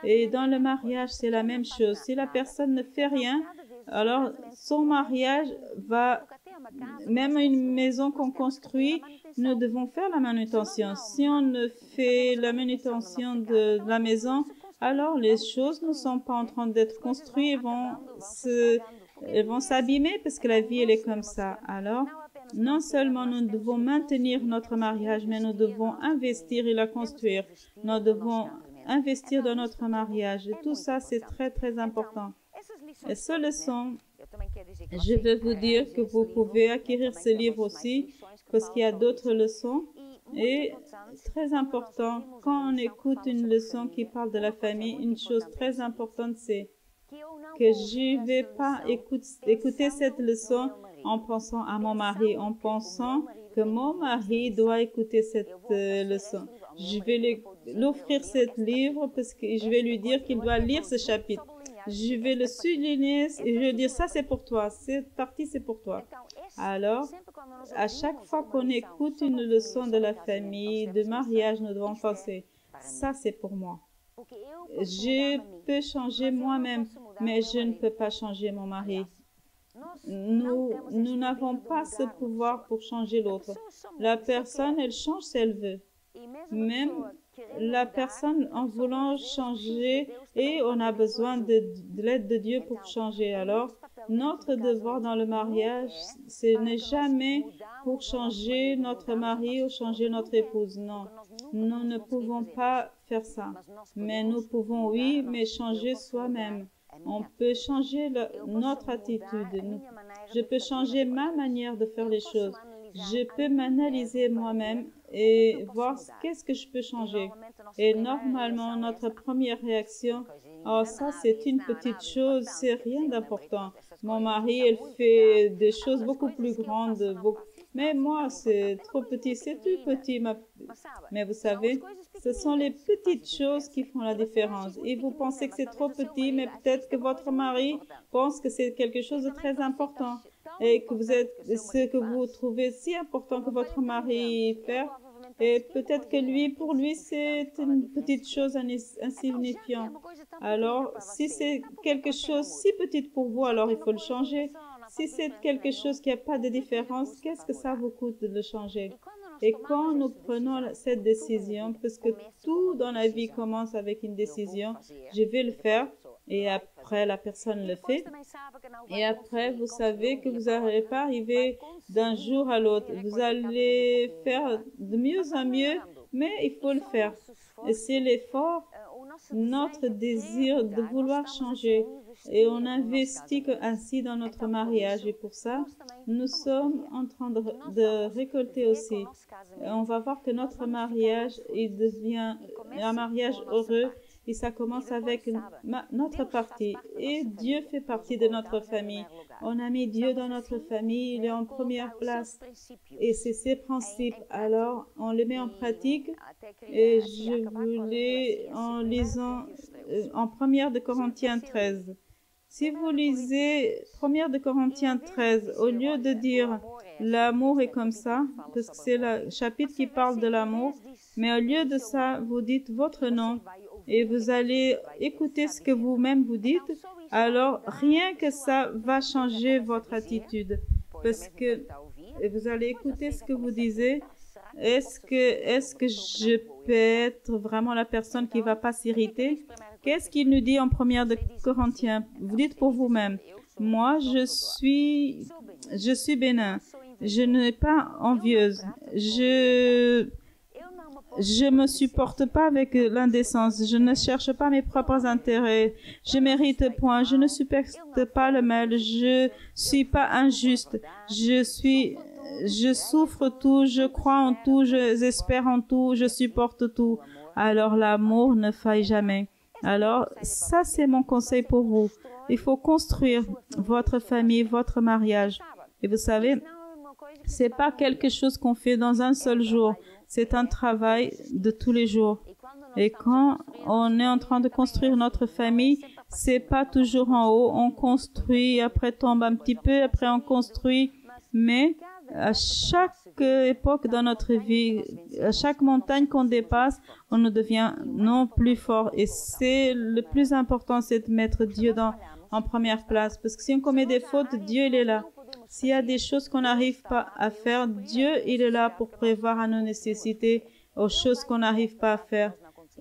Et dans le mariage, c'est la même chose. Si la personne ne fait rien, alors son mariage va... Même une maison qu'on construit, nous devons faire la manutention. Si on ne fait la manutention de la maison, alors les choses ne sont pas en train d'être construites, elles vont s'abîmer parce que la vie, elle est comme ça. Alors, non seulement nous devons maintenir notre mariage, mais nous devons investir et la construire. Nous devons investir dans notre mariage. Et tout ça, c'est très, très important. Et ces leçons, je vais vous dire que vous pouvez acquérir ce livre aussi, parce qu'il y a d'autres leçons. Et très important, quand on écoute une leçon qui parle de la famille, une chose très importante, c'est que je ne vais pas écouter cette leçon en pensant à mon mari, en pensant que mon mari doit écouter cette leçon. Je vais l'offrir ce livre parce que je vais lui dire qu'il doit lire ce chapitre. je vais le souligner et je vais dire ça c'est pour toi, cette partie c'est pour toi. Alors, à chaque fois qu'on écoute une leçon de la famille, de mariage, nous devons penser, ça c'est pour moi. Je peux changer moi-même, mais je ne peux pas changer mon mari. Nous n'avons pas ce pouvoir pour changer l'autre. La personne, elle change si elle veut. Même la personne en voulant changer, et on a besoin de l'aide de Dieu pour changer. Alors, notre devoir dans le mariage, ce n'est jamais pour changer notre mari ou changer notre épouse. Non, nous ne pouvons pas faire ça. Mais nous pouvons, oui, mais changer soi-même. On peut changer notre attitude. Je peux changer ma manière de faire les choses. Je peux m'analyser moi-même et voir qu'est-ce que je peux changer. Et normalement, notre première réaction, oh, ça c'est une petite chose, c'est rien d'important. Mon mari, elle fait des choses beaucoup plus grandes, mais moi, c'est trop petit, c'est tout petit. Mais vous savez, ce sont les petites choses qui font la différence. Et vous pensez que c'est trop petit, mais peut-être que votre mari pense que c'est quelque chose de très important. Et que vous êtes ce que vous trouvez si important que votre mari fait. Et peut-être que lui, pour lui, c'est une petite chose insignifiante. Alors, si c'est quelque chose si petit pour vous, alors il faut le changer. Si c'est quelque chose qui n'a pas de différence, qu'est-ce que ça vous coûte de le changer? Et quand nous prenons cette décision, parce que tout dans la vie commence avec une décision, je vais le faire, et après la personne le fait. Et après, vous savez que vous n'allez pas arriver d'un jour à l'autre. Vous allez faire de mieux en mieux, mais il faut le faire. Et c'est l'effort, notre désir de vouloir changer. Et on investit ainsi dans notre mariage. Et pour ça, nous sommes en train de récolter aussi. Et on va voir que notre mariage, il devient un mariage heureux. Et ça commence avec notre partie. Et Dieu fait partie de notre famille. On a mis Dieu dans notre famille. Il est en première place. Et c'est ses principes. Alors, on les met en pratique. Et je voulais, en lisant en 1 de Corinthiens 13. Si vous lisez 1 de Corinthiens 13, au lieu de dire l'amour est comme ça, parce que c'est le chapitre qui parle de l'amour, mais au lieu de ça, vous dites votre nom et vous allez écouter ce que vous-même vous dites, alors rien que ça va changer votre attitude. Parce que vous allez écouter ce que vous disiez. Est-ce que je peux être vraiment la personne qui ne va pas s'irriter? Qu'est-ce qu'il nous dit en 1 de Corinthiens? Vous dites pour vous-même. Moi, je suis bénin. Je n'ai pas envieuse. Je me supporte pas avec l'indécence. Je ne cherche pas mes propres intérêts. Je mérite point. Je ne supporte pas le mal. Je suis pas injuste. Je souffre tout. Je crois en tout. J'espère en tout. Je supporte tout. Alors l'amour ne faille jamais. Alors ça c'est mon conseil pour vous. Il faut construire votre famille, votre mariage. Et vous savez, c'est pas quelque chose qu'on fait dans un seul jour. C'est un travail de tous les jours. Et quand on est en train de construire notre famille, c'est pas toujours en haut. On construit, après tombe un petit peu, après on construit. Mais à chaque époque dans notre vie, à chaque montagne qu'on dépasse, on ne devient non plus fort. Et c'est le plus important, c'est de mettre Dieu en première place. Parce que si on commet des fautes, Dieu, il est là. S'il y a des choses qu'on n'arrive pas à faire, Dieu, il est là pour prévoir à nos nécessités, aux choses qu'on n'arrive pas à faire.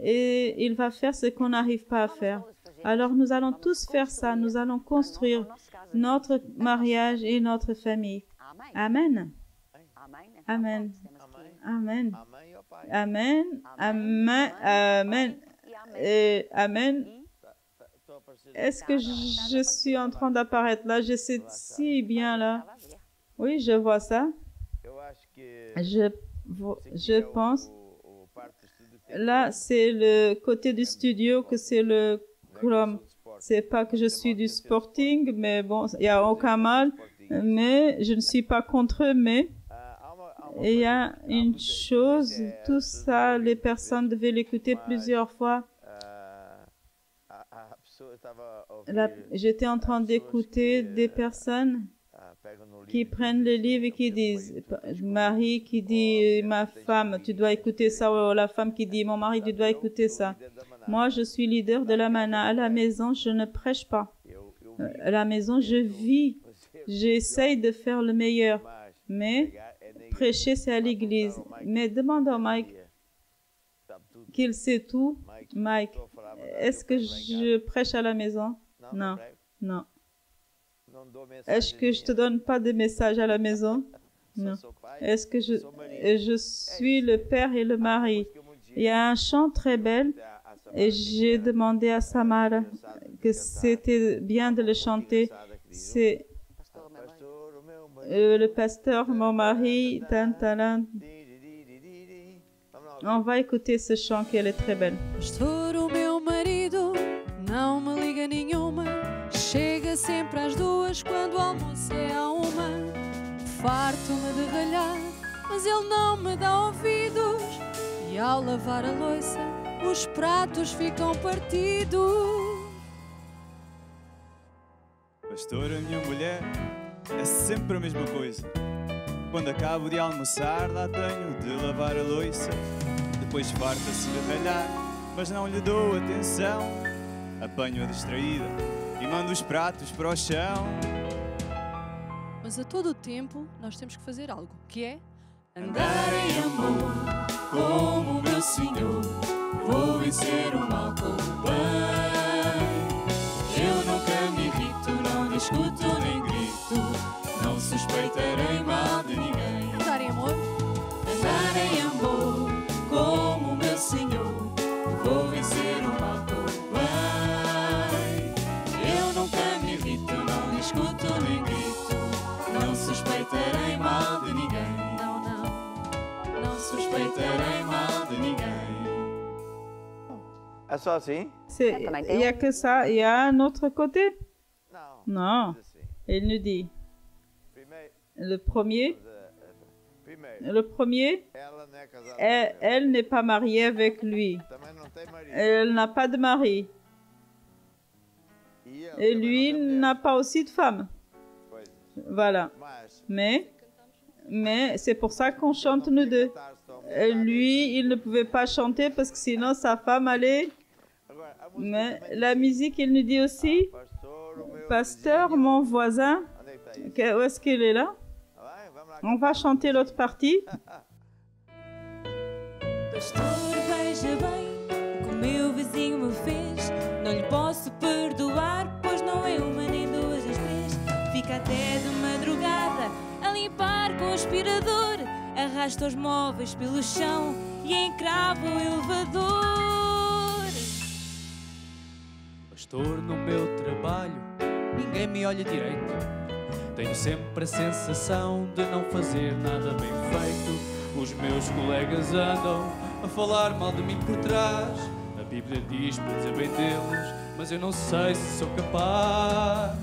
Et il va faire ce qu'on n'arrive pas à faire. Alors nous allons tous faire ça. Nous allons construire notre mariage et notre famille. Amen. Amen. Amen. Amen. Amen. Amen. Et Amen. Est-ce que je suis en train d'apparaître là? Je sais si bien là. Oui, je vois ça. Je pense. Là, c'est le côté du studio que c'est le Chrome. C'est pas que je suis du Sporting, mais bon, il n'y a aucun mal. Mais je ne suis pas contre eux, mais il y a une chose, tout ça, les personnes devaient l'écouter plusieurs fois. J'étais en train d'écouter des personnes qui prennent le livre et qui disent, Marie qui dit, ma femme, tu dois écouter ça, ou la femme qui dit, mon mari, tu dois écouter ça. Moi, je suis leader de la Mana. À la maison, je ne prêche pas. À la maison, je vis. J'essaye de faire le meilleur. Mais prêcher, c'est à l'église. Mais demande à Mike qu'il sait tout. Mike, est-ce que je prêche à la maison? Non, non. Est-ce que je te donne pas de message à la maison? Non. Est-ce que je suis le père et le mari? Il y a un chant très bel et j'ai demandé à Samara que c'était bien de le chanter. C'est le pasteur, mon mari, tantalan. On va écouter ce chant qui est très belle. Pastor, o meu marido não me liga nenhuma. Chega sempre às 2 quando o almoço é à 1. Farto-me de ralhar, mas ele não me dá ouvidos. E ao lavar a louça, os pratos ficam partidos. Pastor, a minha mulher é sempre a mesma coisa. Quando acabo de almoçar, lá tenho de lavar a louça. Depois farta-se de ralhar, mas não lhe dou atenção. Apanho-a distraída e mando os pratos para o chão. Mas a todo o tempo nós temos que fazer algo, que é andar em amor como o meu Senhor. Vou vencer o mal com o bem. Eu nunca me irrito, não discuto nem grito. Não suspeitarei mal de ninguém. andar em amor. Andar em amor como o meu Senhor. Vou vencer o mal com o bem. Eu nunca me irrito, não discuto nem grito. Não suspeitarei mal de ninguém. Não, não. Não suspeitarei mal de ninguém. É só assim? Il n'y a que ça. Il y a un autre côté? Não. Non. Diz assim. Il nous dit, Primeiro, le premier, ela não é casada. elle n'est pas mariée avec lui. Também não tem marido. Elle n'a pas de mari. E ele Et também lui não tem mulher. n'a pas aussi de femme. Pois. Voilà. Mais c'est pour ça qu'on chante nous deux. Cantar só um Lui, il ne pouvait pas chanter parce que sinon sa femme allait. Agora, a música Mais também la musique, il nous dit aussi, Pastor, o meu Pasteur, vizinho. mon voisin, Onde é que tá isso? où est-ce qu'il est là? Vai, vamos lá. On va chanter l'autre partie. Pastor, veja bem o que o meu vizinho me fez. Não lhe posso perdoar, pois não é uma nem duas as três. Fica até de madrugada a limpar com o aspirador. Arrasta os móveis pelo chão e encrava o elevador. Pastor, no meu trabalho, ninguém me olha direito. Tenho sempre a sensação de não fazer nada bem feito. Os meus colegas andam a falar mal de mim por trás. A Bíblia diz para dizer bem deles, mas eu não sei se sou capaz.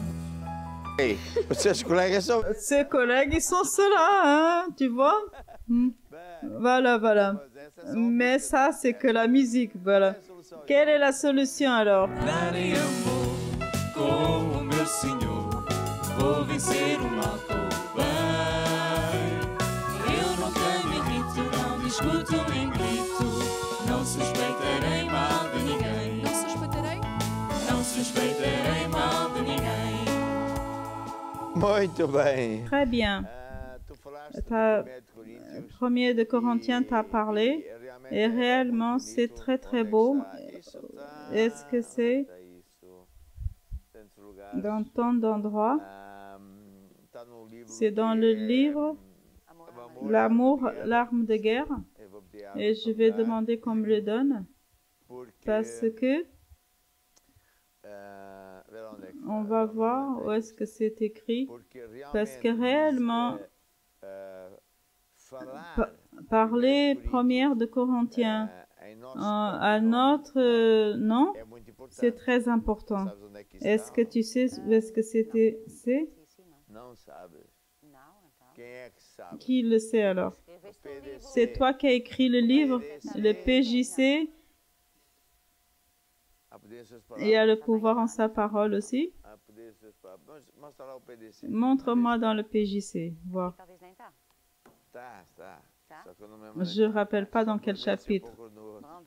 Ei, os seus colegas são... Ses collègues, ils sont ceux-là, hein, tu vois? Voilà, voilà. Mais ça, c'est que la musique, voilà. Quelle est la solution alors? Andar em amor com o meu Senhor. Vou vencer o mal com o bem. Eu nunca me irrito, não discuto nem grito. Não suspeitarei mal de ninguém. Não suspeitarei? Não suspeitarei mal de ninguém. Muito bem. Très bien. Tu falaste T'as- do 1 de Coríntios. 1er de Corinthiens t'a parlé. Et réellement, c'est très très beau. Est-ce que c'est dans tant d'endroits? C'est dans le livre L'amour, l'arme de guerre. Et je vais demander qu'on me le donne. Parce que on va voir où est-ce que c'est écrit. Parce que réellement, parler 1er de Corinthiens à notre nom, c'est très important. Est-ce que tu sais où est-ce que c'était? C'est Não sabes. Quem é que sabe? qui le sait alors? PDC. C'est toi qui as écrit le livre, le PJC. Il y a le pouvoir en sa parole aussi. Montre-moi dans le PJC. Voir. Je ne rappelle pas dans quel chapitre.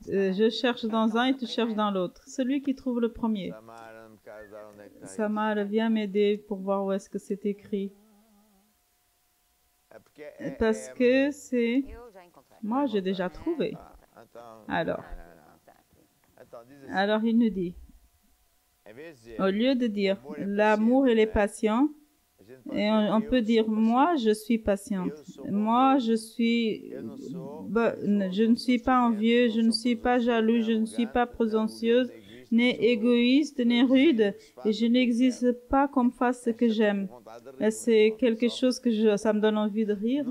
Je cherche dans un et tu cherches dans l'autre. Celui qui trouve le premier. Samar vient m'aider pour voir où est-ce que c'est écrit. Parce que c'est... Moi, j'ai déjà trouvé. Alors il nous dit, au lieu de dire l'amour et les patients, et on peut dire moi je suis patient, moi je ne suis pas envieux, je ne suis pas jaloux, je ne suis pas présoncieuse, ni égoïste, ni rude, et je n'existe pas qu'on fasse ce que j'aime. C'est quelque chose que ça me donne envie de rire,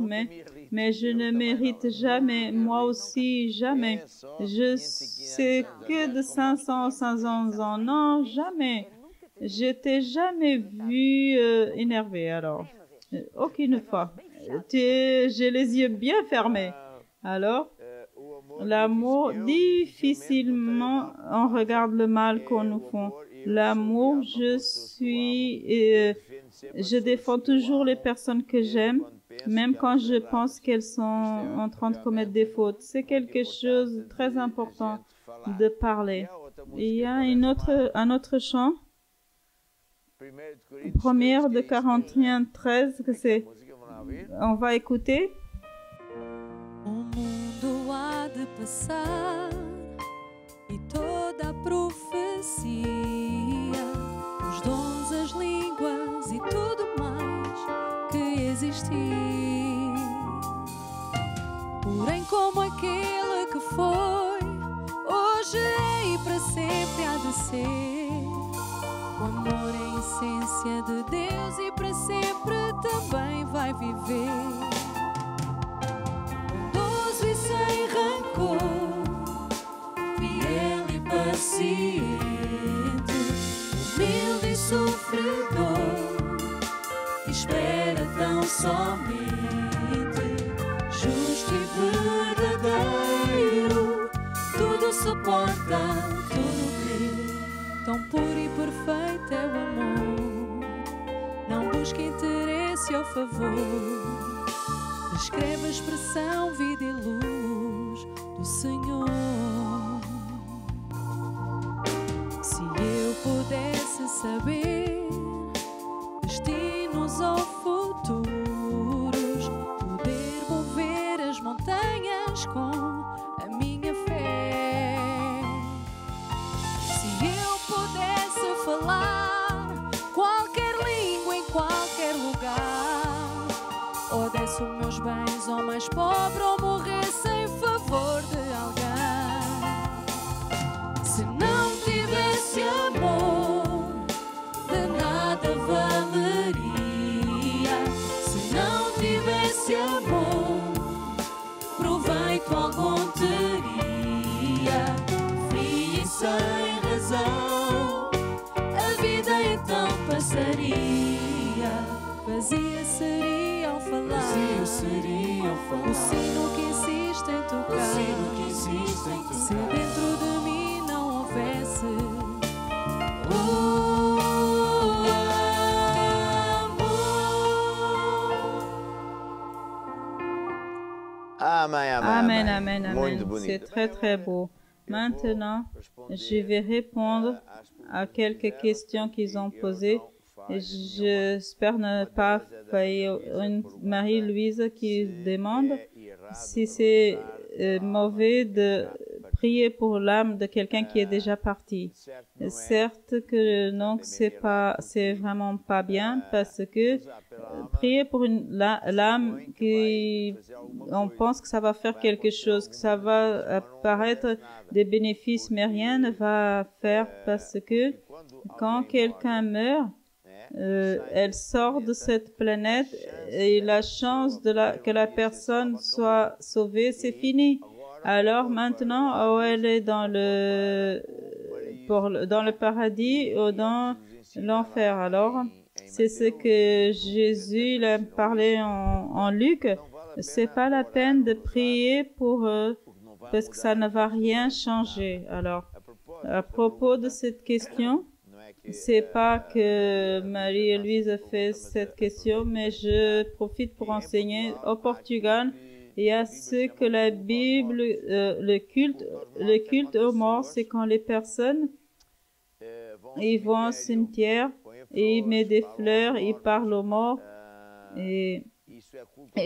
mais je ne mérite jamais, moi aussi, jamais. Je sais que de 500 ans, non, jamais. Je t'ai jamais vu énervé, alors. Aucune fois. J'ai les yeux bien fermés. Alors, l'amour, difficilement, on regarde le mal qu'on nous fait. L'amour, je défends toujours les personnes que j'aime, même quand je pense qu'elles sont en train de commettre des fautes. C'est quelque chose de très important de parler. Il y a un autre chant, 1 de Corinthiens 13, que c'est, on va écouter. O mundo há de passar e toda a profecia, os dons, as línguas e tudo mais que existir. Porém, como aquele que foi, hoje é e para sempre há de ser. O amor é a essência de Deus e para sempre também vai viver. E sem rancor, fiel e paciente, humilde e sofredor, espera tão somente, justo e verdadeiro, tudo suporta, tudo crê. Tão puro e perfeito é o amor, não busca interesse ou favor. Descreve a expressão, vida e luz do Senhor. Se eu pudesse saber destinos ou futuros, poder mover as montanhas com a minha fé. Se eu pudesse falar qualquer língua em qualquer lugar, ou desse os meus bens ao mais pobre, ou morresse em favor de alguém. Se não tivesse amor, de nada valeria. Se não tivesse amor, proveito algum teria. Fria e sem razão, a vida então passaria. Vazia seria ao falar, o sino que insiste em tocar, se dentro de mim não houvesse o amor. Amen, amen, amen. C'est très, très beau. Maintenant, je vais répondre à quelques questions qu'ils ont posées. J'espère ne pas faillir. Marie-Louise qui demande si c'est mauvais de prier pour l'âme de quelqu'un qui est déjà parti. Certes que non, c'est vraiment pas bien, parce que prier pour l'âme qui on pense que ça va faire quelque chose, que ça va apparaître des bénéfices, mais rien ne va faire, parce que quand quelqu'un meurt, elle sort de cette planète et la chance que la personne soit sauvée, c'est fini. Alors maintenant, elle est dans le paradis ou dans l'enfer. Alors, c'est ce que Jésus il a parlé en Luc. C'est pas la peine de prier pour eux parce que ça ne va rien changer. Alors, À propos de cette question, c'est pas que Marie-Louise a fait cette question, mais je profite pour enseigner. Au Portugal, il y a ce que la Bible, le culte aux morts, c'est quand les personnes ils vont au cimetière, et ils mettent des fleurs, ils parlent aux morts. Et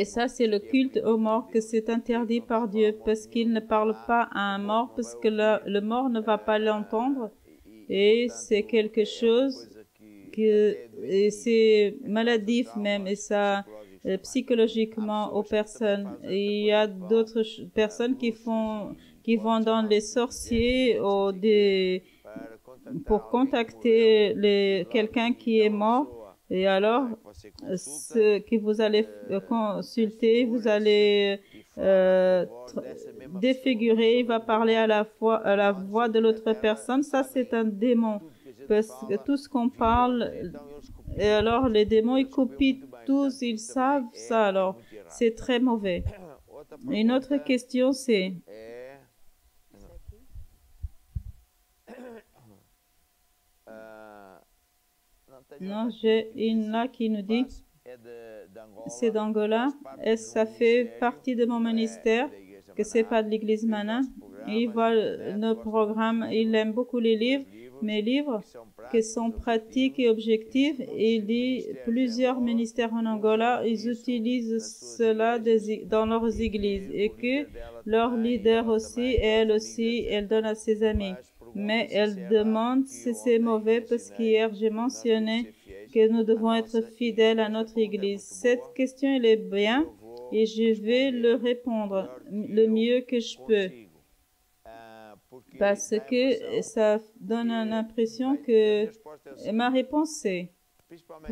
ça, c'est le culte aux morts, que c'est interdit par Dieu, parce qu'il ne parle pas à un mort, parce que le mort ne va pas l'entendre. Et c'est quelque chose que c'est maladif même, et ça psychologiquement aux personnes. Et il y a d'autres personnes qui vont dans les sorciers ou pour contacter quelqu'un qui est mort. Et alors, ce que vous allez consulter, vous allez défigurer, il va parler à la voix de l'autre personne. Ça, c'est un démon. Parce que tout ce qu'on parle, et alors les démons, ils copient tous, ils savent ça. Alors, c'est très mauvais. Une autre question, c'est... Non, j'ai une là qui nous dit, c'est d'Angola, et ça fait partie de mon ministère, que c'est pas de l'église Mana. Il voit nos programmes, il aime beaucoup les livres, mes livres, qui sont pratiques et objectifs. Et il dit, plusieurs ministères en Angola, ils utilisent cela dans leurs églises, et que leur leader aussi, elle aussi, elle donne à ses amis. Mais elle demande si c'est mauvais, parce qu'hier j'ai mentionné que nous devons être fidèles à notre Église. Cette question, elle est bien et je vais le répondre le mieux que je peux. Parce que ça donne l'impression que ma réponse c'est,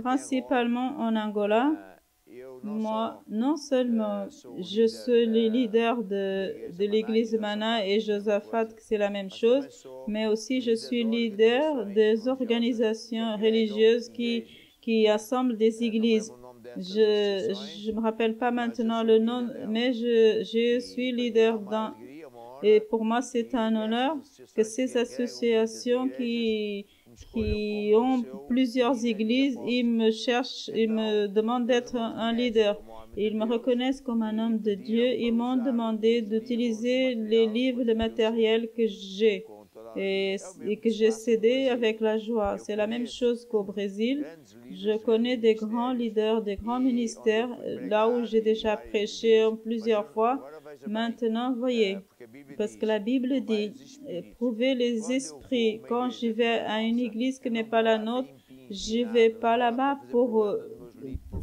principalement en Angola, moi, non seulement je suis le leader de l'église Mana et Josaphat, c'est la même chose, mais aussi je suis leader des organisations religieuses qui assemblent des églises. Je me rappelle pas maintenant le nom, mais je suis leader et pour moi c'est un honneur que ces associations qui ont plusieurs églises, ils me cherchent, ils me demandent d'être un leader. Ils me reconnaissent comme un homme de Dieu. Ils m'ont demandé d'utiliser les livres, le matériel que j'ai et que j'ai cédé avec la joie. C'est la même chose qu'au Brésil. Je connais des grands leaders, des grands ministères, là où j'ai déjà prêché plusieurs fois. Maintenant, voyez, parce que la Bible dit, prouvez les esprits. Quand je vais à une église qui n'est pas la nôtre, je vais pas là-bas pour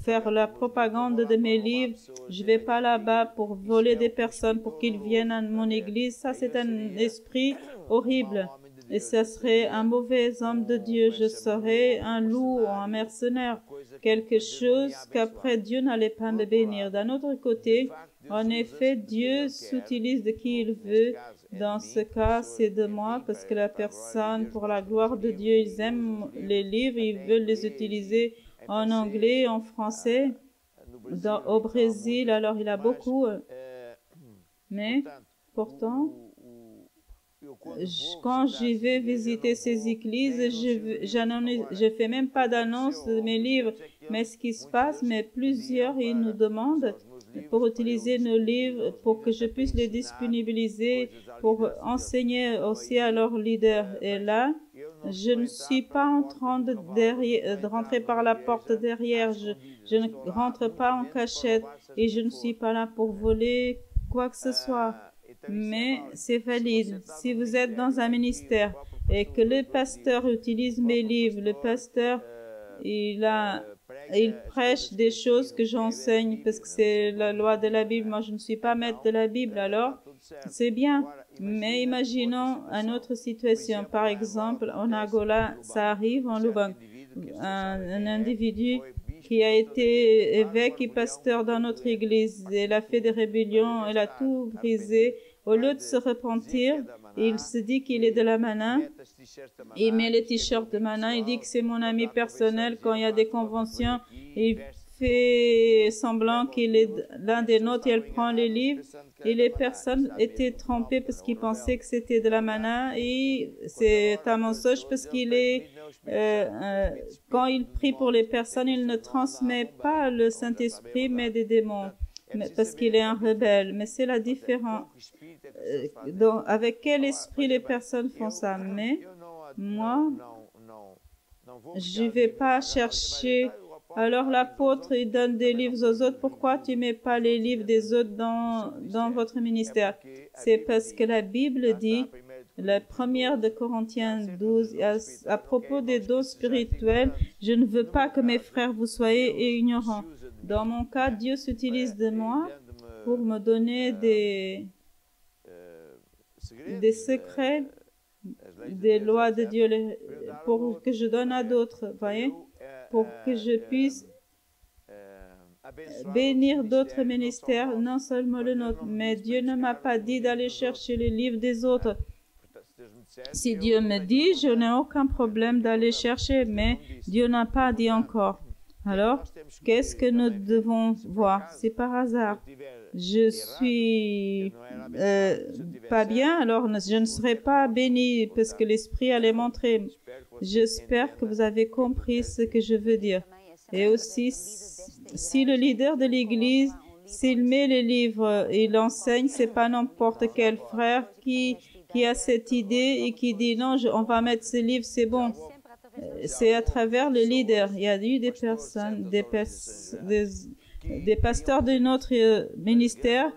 faire la propagande de mes livres. Je vais pas là-bas pour voler des personnes pour qu'ils viennent à mon église. Ça, c'est un esprit horrible. Et ce serait un mauvais homme de Dieu. Je serais un loup ou un mercenaire. Quelque chose qu'après Dieu n'allait pas me bénir. D'un autre côté, en effet, Dieu s'utilise de qui il veut. Dans ce cas, c'est de moi parce que la personne, pour la gloire de Dieu, ils aiment les livres, ils veulent les utiliser en anglais, en français. Au Brésil, alors il a beaucoup. Mais pourtant, quand j'y vais visiter ces églises, je fais même pas d'annonce de mes livres. Mais ce qui se passe, mais plusieurs, ils nous demandent pour utiliser nos livres, pour que je puisse les disponibiliser, pour enseigner aussi à leurs leaders. Et là, je ne suis pas en train de rentrer par la porte derrière. Je ne rentre pas en cachette et je ne suis pas là pour voler quoi que ce soit. Mais c'est valide. Si vous êtes dans un ministère et que le pasteur utilise mes livres, le pasteur, il prêche des choses que j'enseigne parce que c'est la loi de la Bible. Moi, je ne suis pas maître de la Bible, alors c'est bien. Mais imaginons une autre situation. Par exemple, en Angola, ça arrive en Lubang. Un individu qui a été évêque et pasteur dans notre église, il a fait des rébellions, il a tout brisé. Au lieu de se repentir, il se dit qu'il est de la Mana. Il met les t-shirts de Mana. Il dit que c'est mon ami personnel. Quand il y a des conventions, il fait semblant qu'il est l'un des nôtres et elle prend les livres. Et les personnes étaient trompées parce qu'ils pensaient que c'était de la manna et c'est un mensonge parce qu'il est, quand il prie pour les personnes, il ne transmet pas le Saint-Esprit mais des démons parce qu'il est un rebelle. Mais c'est la différence. Donc, avec quel esprit les personnes font ça? Mais moi, je ne vais pas chercher. Alors l'apôtre, il donne des livres aux autres. Pourquoi tu ne mets pas les livres des autres dans votre ministère? C'est parce que la Bible dit, la première de Corinthiens 12, à propos des dons spirituels, je ne veux pas que mes frères vous soyez ignorants. Dans mon cas, Dieu s'utilise de moi pour me donner des secrets, des lois de Dieu, pour que je donne à d'autres, voyez, pour que je puisse bénir d'autres ministères, non seulement le nôtre. Mais Dieu ne m'a pas dit d'aller chercher les livres des autres. Si Dieu me dit, je n'ai aucun problème d'aller chercher, mais Dieu n'a pas dit encore. Alors, qu'est-ce que nous devons voir? C'est par hasard. Je suis pas bien, alors je ne serai pas béni parce que l'Esprit allait montrer. J'espère que vous avez compris ce que je veux dire. Et aussi, si le leader de l'Église, s'il met les livres et l'enseigne, c'est pas n'importe quel frère qui a cette idée et qui dit non, on va mettre ces livres, c'est bon. C'est à travers le leader. Il y a eu des personnes, des pasteurs de notre ministère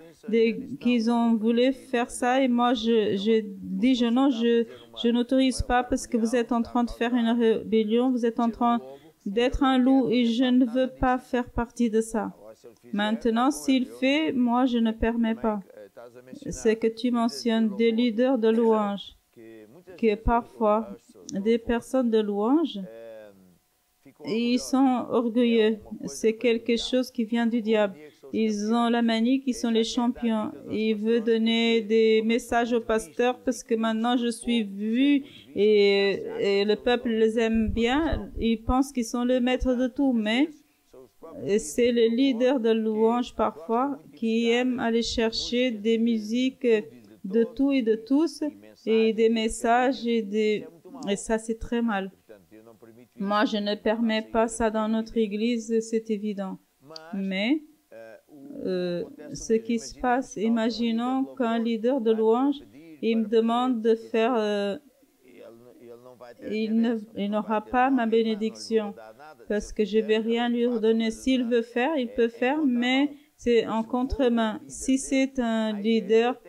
qui ont voulu faire ça et moi je dis non, je n'autorise pas parce que vous êtes en train de faire une rébellion, vous êtes en train d'être un loup et je ne veux pas faire partie de ça. Maintenant, s'il fait, moi je ne permets pas. C'est que tu mentionnes des leaders de louange, que parfois des personnes de louange, ils sont orgueilleux. C'est quelque chose qui vient du diable. Ils ont la manie qui sont les champions. Ils veulent donner des messages aux pasteurs parce que maintenant je suis vu et le peuple les aime bien. Ils pensent qu'ils sont le maître de tout, mais c'est le leader de louange parfois qui aime aller chercher des musiques de tout et de tous et des messages et ça c'est très mal. Moi, je ne permets pas ça dans notre église, c'est évident. Mais ce qui se passe, imaginons qu'un leader de louange, il me demande de faire, il n'aura pas ma bénédiction parce que je ne vais rien lui redonner. S'il veut faire, il peut faire, mais c'est en contre-main. Si c'est un leader,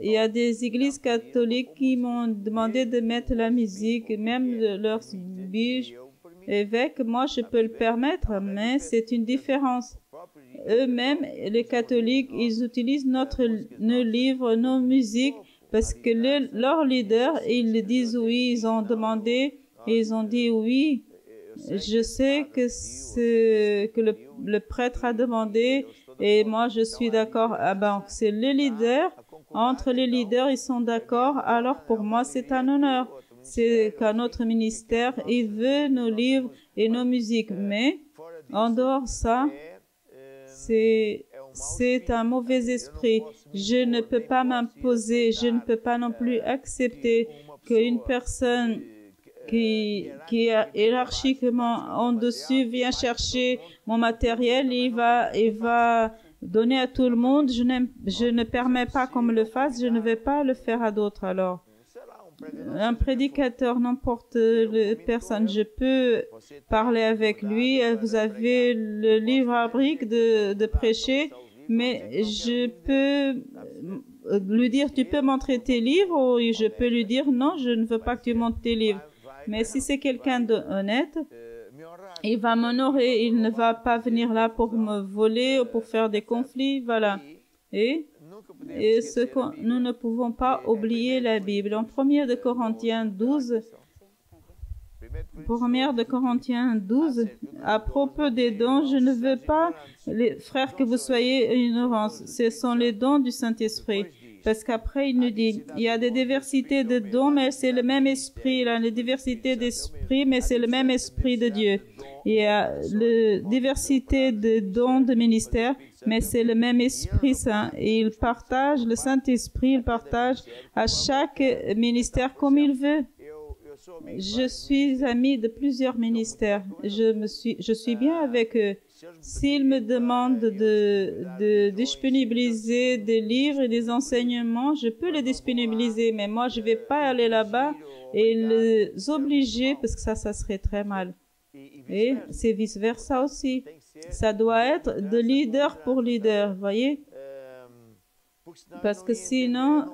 il y a des églises catholiques qui m'ont demandé de mettre la musique, même leurs biges. Évêque, moi je peux le permettre, mais c'est une différence. Eux-mêmes, les catholiques, ils utilisent nos livres, nos musiques, parce que leurs leaders, ils disent oui, ils ont demandé, et ils ont dit oui. Je sais que le prêtre a demandé, et moi je suis d'accord. Ah ben, c'est le leader. Entre les leaders, ils sont d'accord. Alors pour moi, c'est un honneur. C'est qu'un autre ministère, il veut nos livres et nos musiques. Mais en dehors de ça, c'est un mauvais esprit. Je ne peux pas m'imposer. Je ne peux pas non plus accepter qu'une personne qui est hiérarchiquement en dessus vient chercher mon matériel et il va donner à tout le monde. Je ne permets pas qu'on me le fasse. Je ne vais pas le faire à d'autres alors. Un prédicateur, n'importe personne, je peux parler avec lui. Vous avez le livre à briques de prêcher, mais je peux lui dire, tu peux montrer tes livres, ou je peux lui dire, non, je ne veux pas que tu montres tes livres. Mais si c'est quelqu'un d'honnête, il va m'honorer, il ne va pas venir là pour me voler ou pour faire des conflits, voilà. Et nous ne pouvons pas oublier la Bible. En 1 de Corinthiens 12, à propos des dons, je ne veux pas, les frères, que vous soyez ignorants. Ce sont les dons du Saint-Esprit. Parce qu'après, il nous dit, il y a des diversités de dons, mais c'est le même esprit. Il y a une diversité d'esprit, mais c'est le même esprit de Dieu. Il y a la diversité de dons de ministère, mais c'est le même Esprit Saint. Et il partage, le Saint-Esprit, il partage à chaque ministère comme il veut. Je suis ami de plusieurs ministères. Je suis bien avec eux. S'ils me demandent de disponibiliser des livres et des enseignements, je peux les disponibiliser, mais moi, je ne vais pas aller là-bas et les obliger parce que ça serait très mal. Et c'est vice-versa aussi. Ça doit être de leader pour leader, voyez? Parce que sinon,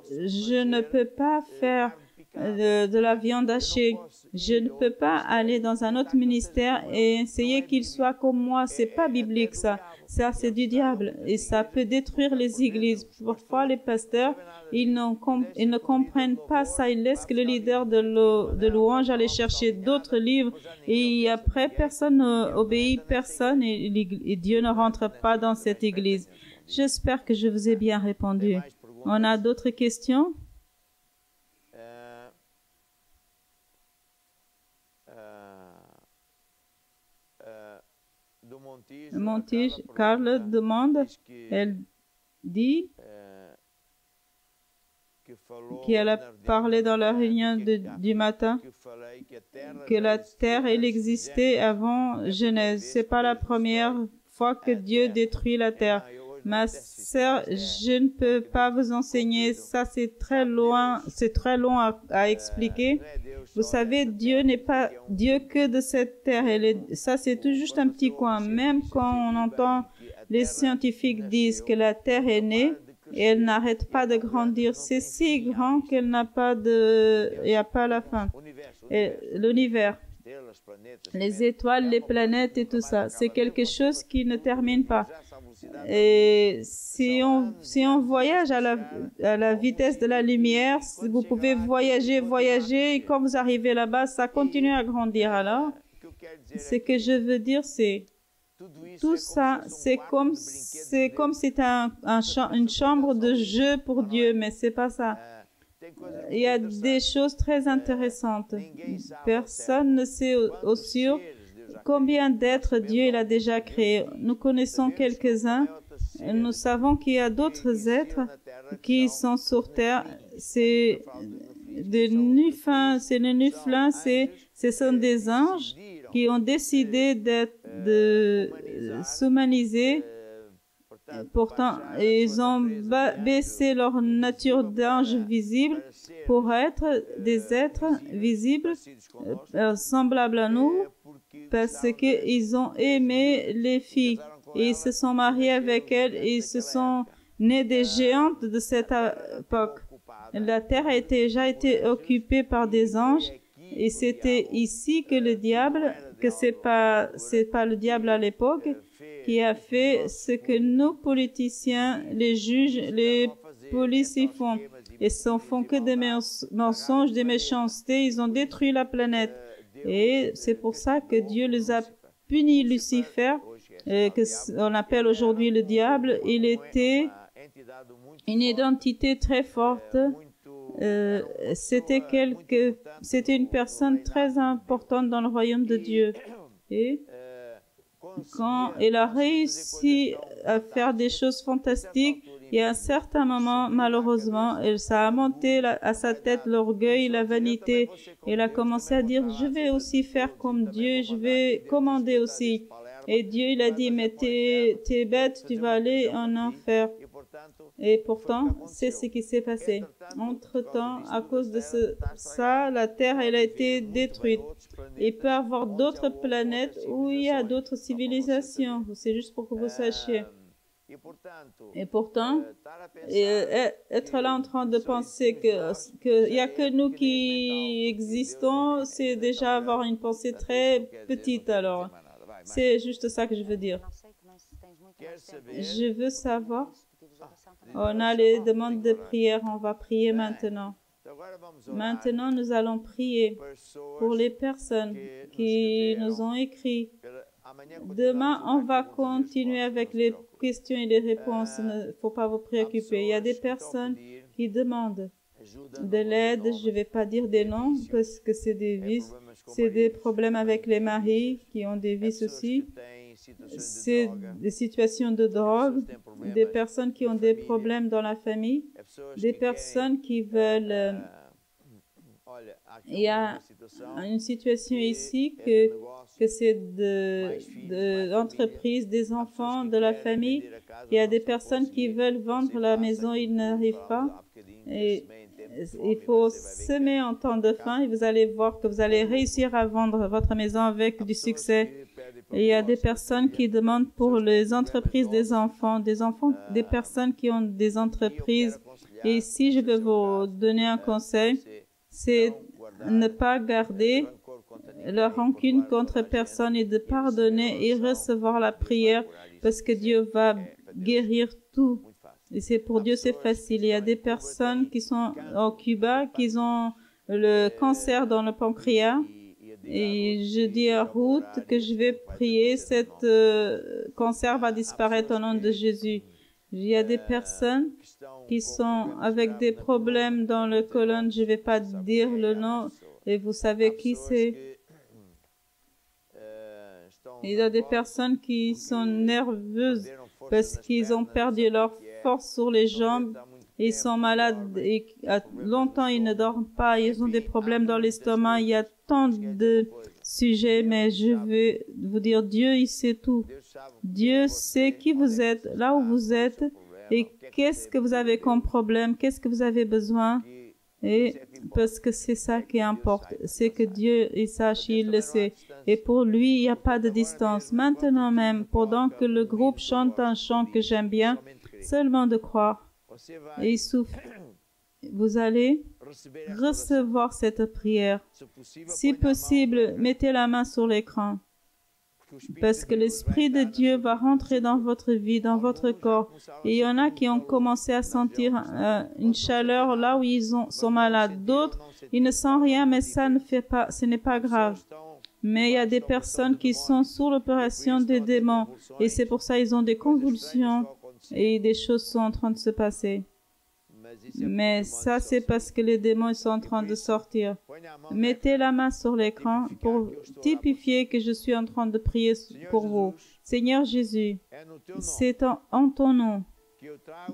je ne peux pas faire de la viande hachée. Je ne peux pas aller dans un autre ministère et essayer qu'il soit comme moi. C'est pas biblique, ça. Ça, c'est du diable. Et ça peut détruire les églises. Parfois, les pasteurs, ils ne comprennent pas ça. Ils laissent que le leader de louange aller chercher d'autres livres. Et après, personne n'obéit, personne. Et Dieu ne rentre pas dans cette église. J'espère que je vous ai bien répondu. On a d'autres questions? Montige, Carla demande, elle dit qu'elle a parlé dans la réunion du matin que la terre, elle existait avant Genèse. C'est pas la première fois que Dieu détruit la terre. Ma sœur, je ne peux pas vous enseigner. Ça, c'est très loin, à expliquer. Vous savez, Dieu n'est pas Dieu que de cette terre. Ça, c'est tout juste un petit coin. Même quand on entend les scientifiques disent que la terre est née et elle n'arrête pas de grandir, c'est si grand qu'elle n'a pas il n'y a pas la fin. Et l'univers, les étoiles, les planètes et tout ça, c'est quelque chose qui ne termine pas. Et si on voyage à la vitesse de la lumière, vous pouvez voyager, et quand vous arrivez là-bas, ça continue à grandir. Alors, ce que je veux dire, c'est tout ça, c'est comme c'était une chambre de jeu pour Dieu, mais c'est pas ça. Il y a des choses très intéressantes. Personne ne sait au sûr combien d'êtres Dieu il a déjà créés. Nous connaissons quelques-uns. Nous savons qu'il y a d'autres êtres qui sont sur terre. C'est des Néphilim, ce sont des anges qui ont décidé de s'humaniser. Pourtant, ils ont baissé leur nature d'ange visible pour être des êtres visibles, semblables à nous, parce qu'ils ont aimé les filles. Et ils se sont mariés avec elles et ils se sont nés des géantes de cette époque. La terre a déjà été occupée par des anges et c'était ici que le diable, que c'est pas le diable à l'époque, qui a fait ce que nos politiciens, les juges, les policiers font. Ils ne font que des mensonges, des méchancetés. Ils ont détruit la planète. Et c'est pour ça que Dieu les a punis, Lucifer, qu'on appelle aujourd'hui le diable. Il était une identité très forte. C'était une personne très importante dans le royaume de Dieu. Et quand il a réussi à faire des choses fantastiques, et à un certain moment, malheureusement, ça a monté à sa tête l'orgueil, la vanité. Il a commencé à dire, je vais aussi faire comme Dieu, je vais commander aussi. Et Dieu, il a dit, mais t'es bête, tu vas aller en enfer. Et pourtant, c'est ce qui s'est passé. Entre-temps, à cause de ça, la Terre, elle a été détruite. Il peut y avoir d'autres planètes où il y a d'autres civilisations. C'est juste pour que vous sachiez. Et pourtant, être là en train de penser qu'il n'y a que nous qui existons, c'est déjà avoir une pensée très petite alors. C'est juste ça que je veux dire. Je veux savoir. On a les demandes de prière, on va prier maintenant. Maintenant, nous allons prier pour les personnes qui nous ont écrit Demain, on va continuer avec les questions et les réponses. Il ne faut pas vous préoccuper. Il y a des personnes qui demandent de l'aide. Je ne vais pas dire des noms parce que c'est des vices. C'est des problèmes avec les maris qui ont des vices aussi. C'est des situations de drogue, des personnes qui ont des problèmes dans la famille, des personnes qui veulent... Il y a une situation ici que c'est de l'entreprise, des enfants, de la famille. Il y a des personnes qui veulent vendre la maison, ils n'arrivent pas. Et il faut semer en temps de faim et vous allez voir que vous allez réussir à vendre votre maison avec du succès. Et il y a des personnes qui demandent pour les entreprises des enfants, des personnes qui ont des entreprises. Et ici, je vais vous donner un conseil, c'est ne pas garder leur rancune contre personne et de pardonner et recevoir la prière parce que Dieu va guérir tout. Et c'est pour Dieu, c'est facile. Il y a des personnes qui sont au Cuba, qui ont le cancer dans le pancréas. Et je dis à Ruth que je vais prier, cette cancer va disparaître au nom de Jésus. Il y a des personnes qui sont avec des problèmes dans le côlon, je ne vais pas dire le nom, et vous savez qui c'est. Il y a des personnes qui sont nerveuses parce qu'ils ont perdu leur force sur les jambes. Ils sont malades et longtemps ils ne dorment pas. Ils ont des problèmes dans l'estomac. Il y a tant de sujets, mais je vais vous dire, Dieu, il sait tout. Dieu sait qui vous êtes, là où vous êtes et qu'est-ce que vous avez comme problème, qu'est-ce que vous avez besoin. Et parce que c'est ça qui importe, c'est que Dieu, il sache, il le sait. Et pour lui, il n'y a pas de distance. Maintenant même, pendant que le groupe chante un chant que j'aime bien, seulement de croire. Et il souffle. Vous allez recevoir cette prière. Si possible, mettez la main sur l'écran. Parce que l'Esprit de Dieu va rentrer dans votre vie, dans votre corps. Et il y en a qui ont commencé à sentir une chaleur là où ils sont malades. D'autres, ils ne sentent rien, mais ça ne fait pas, ce n'est pas grave. Mais il y a des personnes qui sont sous l'opération des démons. Et c'est pour ça qu'ils ont des convulsions et des choses sont en train de se passer. Mais ça, c'est parce que les démons sont en train de sortir. Mettez la main sur l'écran pour typifier que je suis en train de prier pour vous. Seigneur Jésus, c'est en ton nom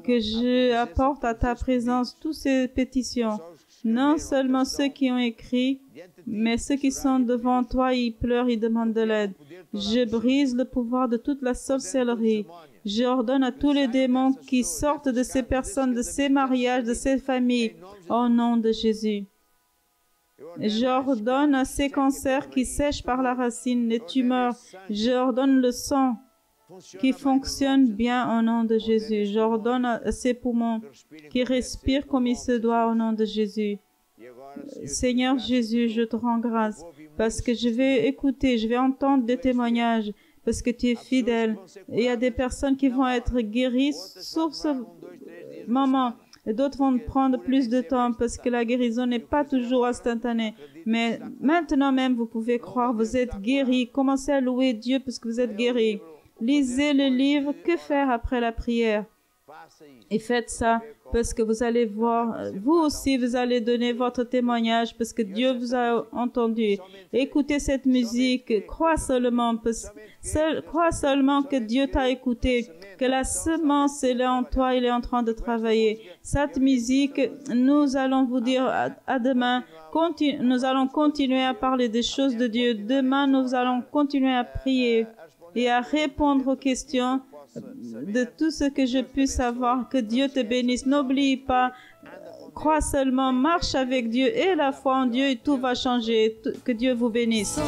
que je apporte à ta présence toutes ces pétitions. Non seulement ceux qui ont écrit, mais ceux qui sont devant toi, ils pleurent, ils demandent de l'aide. Je brise le pouvoir de toute la sorcellerie. J'ordonne à tous les démons qui sortent de ces personnes, de ces mariages, de ces familles, au nom de Jésus. J'ordonne à ces cancers qui sèchent par la racine, les tumeurs. J'ordonne le sang qui fonctionne bien au nom de Jésus. J'ordonne à ces poumons qui respirent comme il se doit au nom de Jésus. Seigneur Jésus, je te rends grâce parce que je vais écouter, je vais entendre des témoignages. Parce que tu es fidèle. Et il y a des personnes qui vont être guéries sur ce moment. Et d'autres vont prendre plus de temps parce que la guérison n'est pas toujours instantanée. Mais maintenant même, vous pouvez croire, vous êtes guéris. Commencez à louer Dieu parce que vous êtes guéris. Lisez le livre « Que faire après la prière ?» Et faites ça parce que vous allez voir, vous aussi, vous allez donner votre témoignage parce que Dieu vous a entendu. Écoutez cette musique, crois seulement que Dieu t'a écouté, que la semence elle est en toi, il est en train de travailler. Cette musique, nous allons vous dire à demain, nous allons continuer à parler des choses de Dieu. Demain, nous allons continuer à prier et à répondre aux questions de tout ce que je puisse savoir. Que Dieu te bénisse. N'oublie pas, crois seulement, marche avec Dieu et la foi en Dieu et tout va changer. Que Dieu vous bénisse.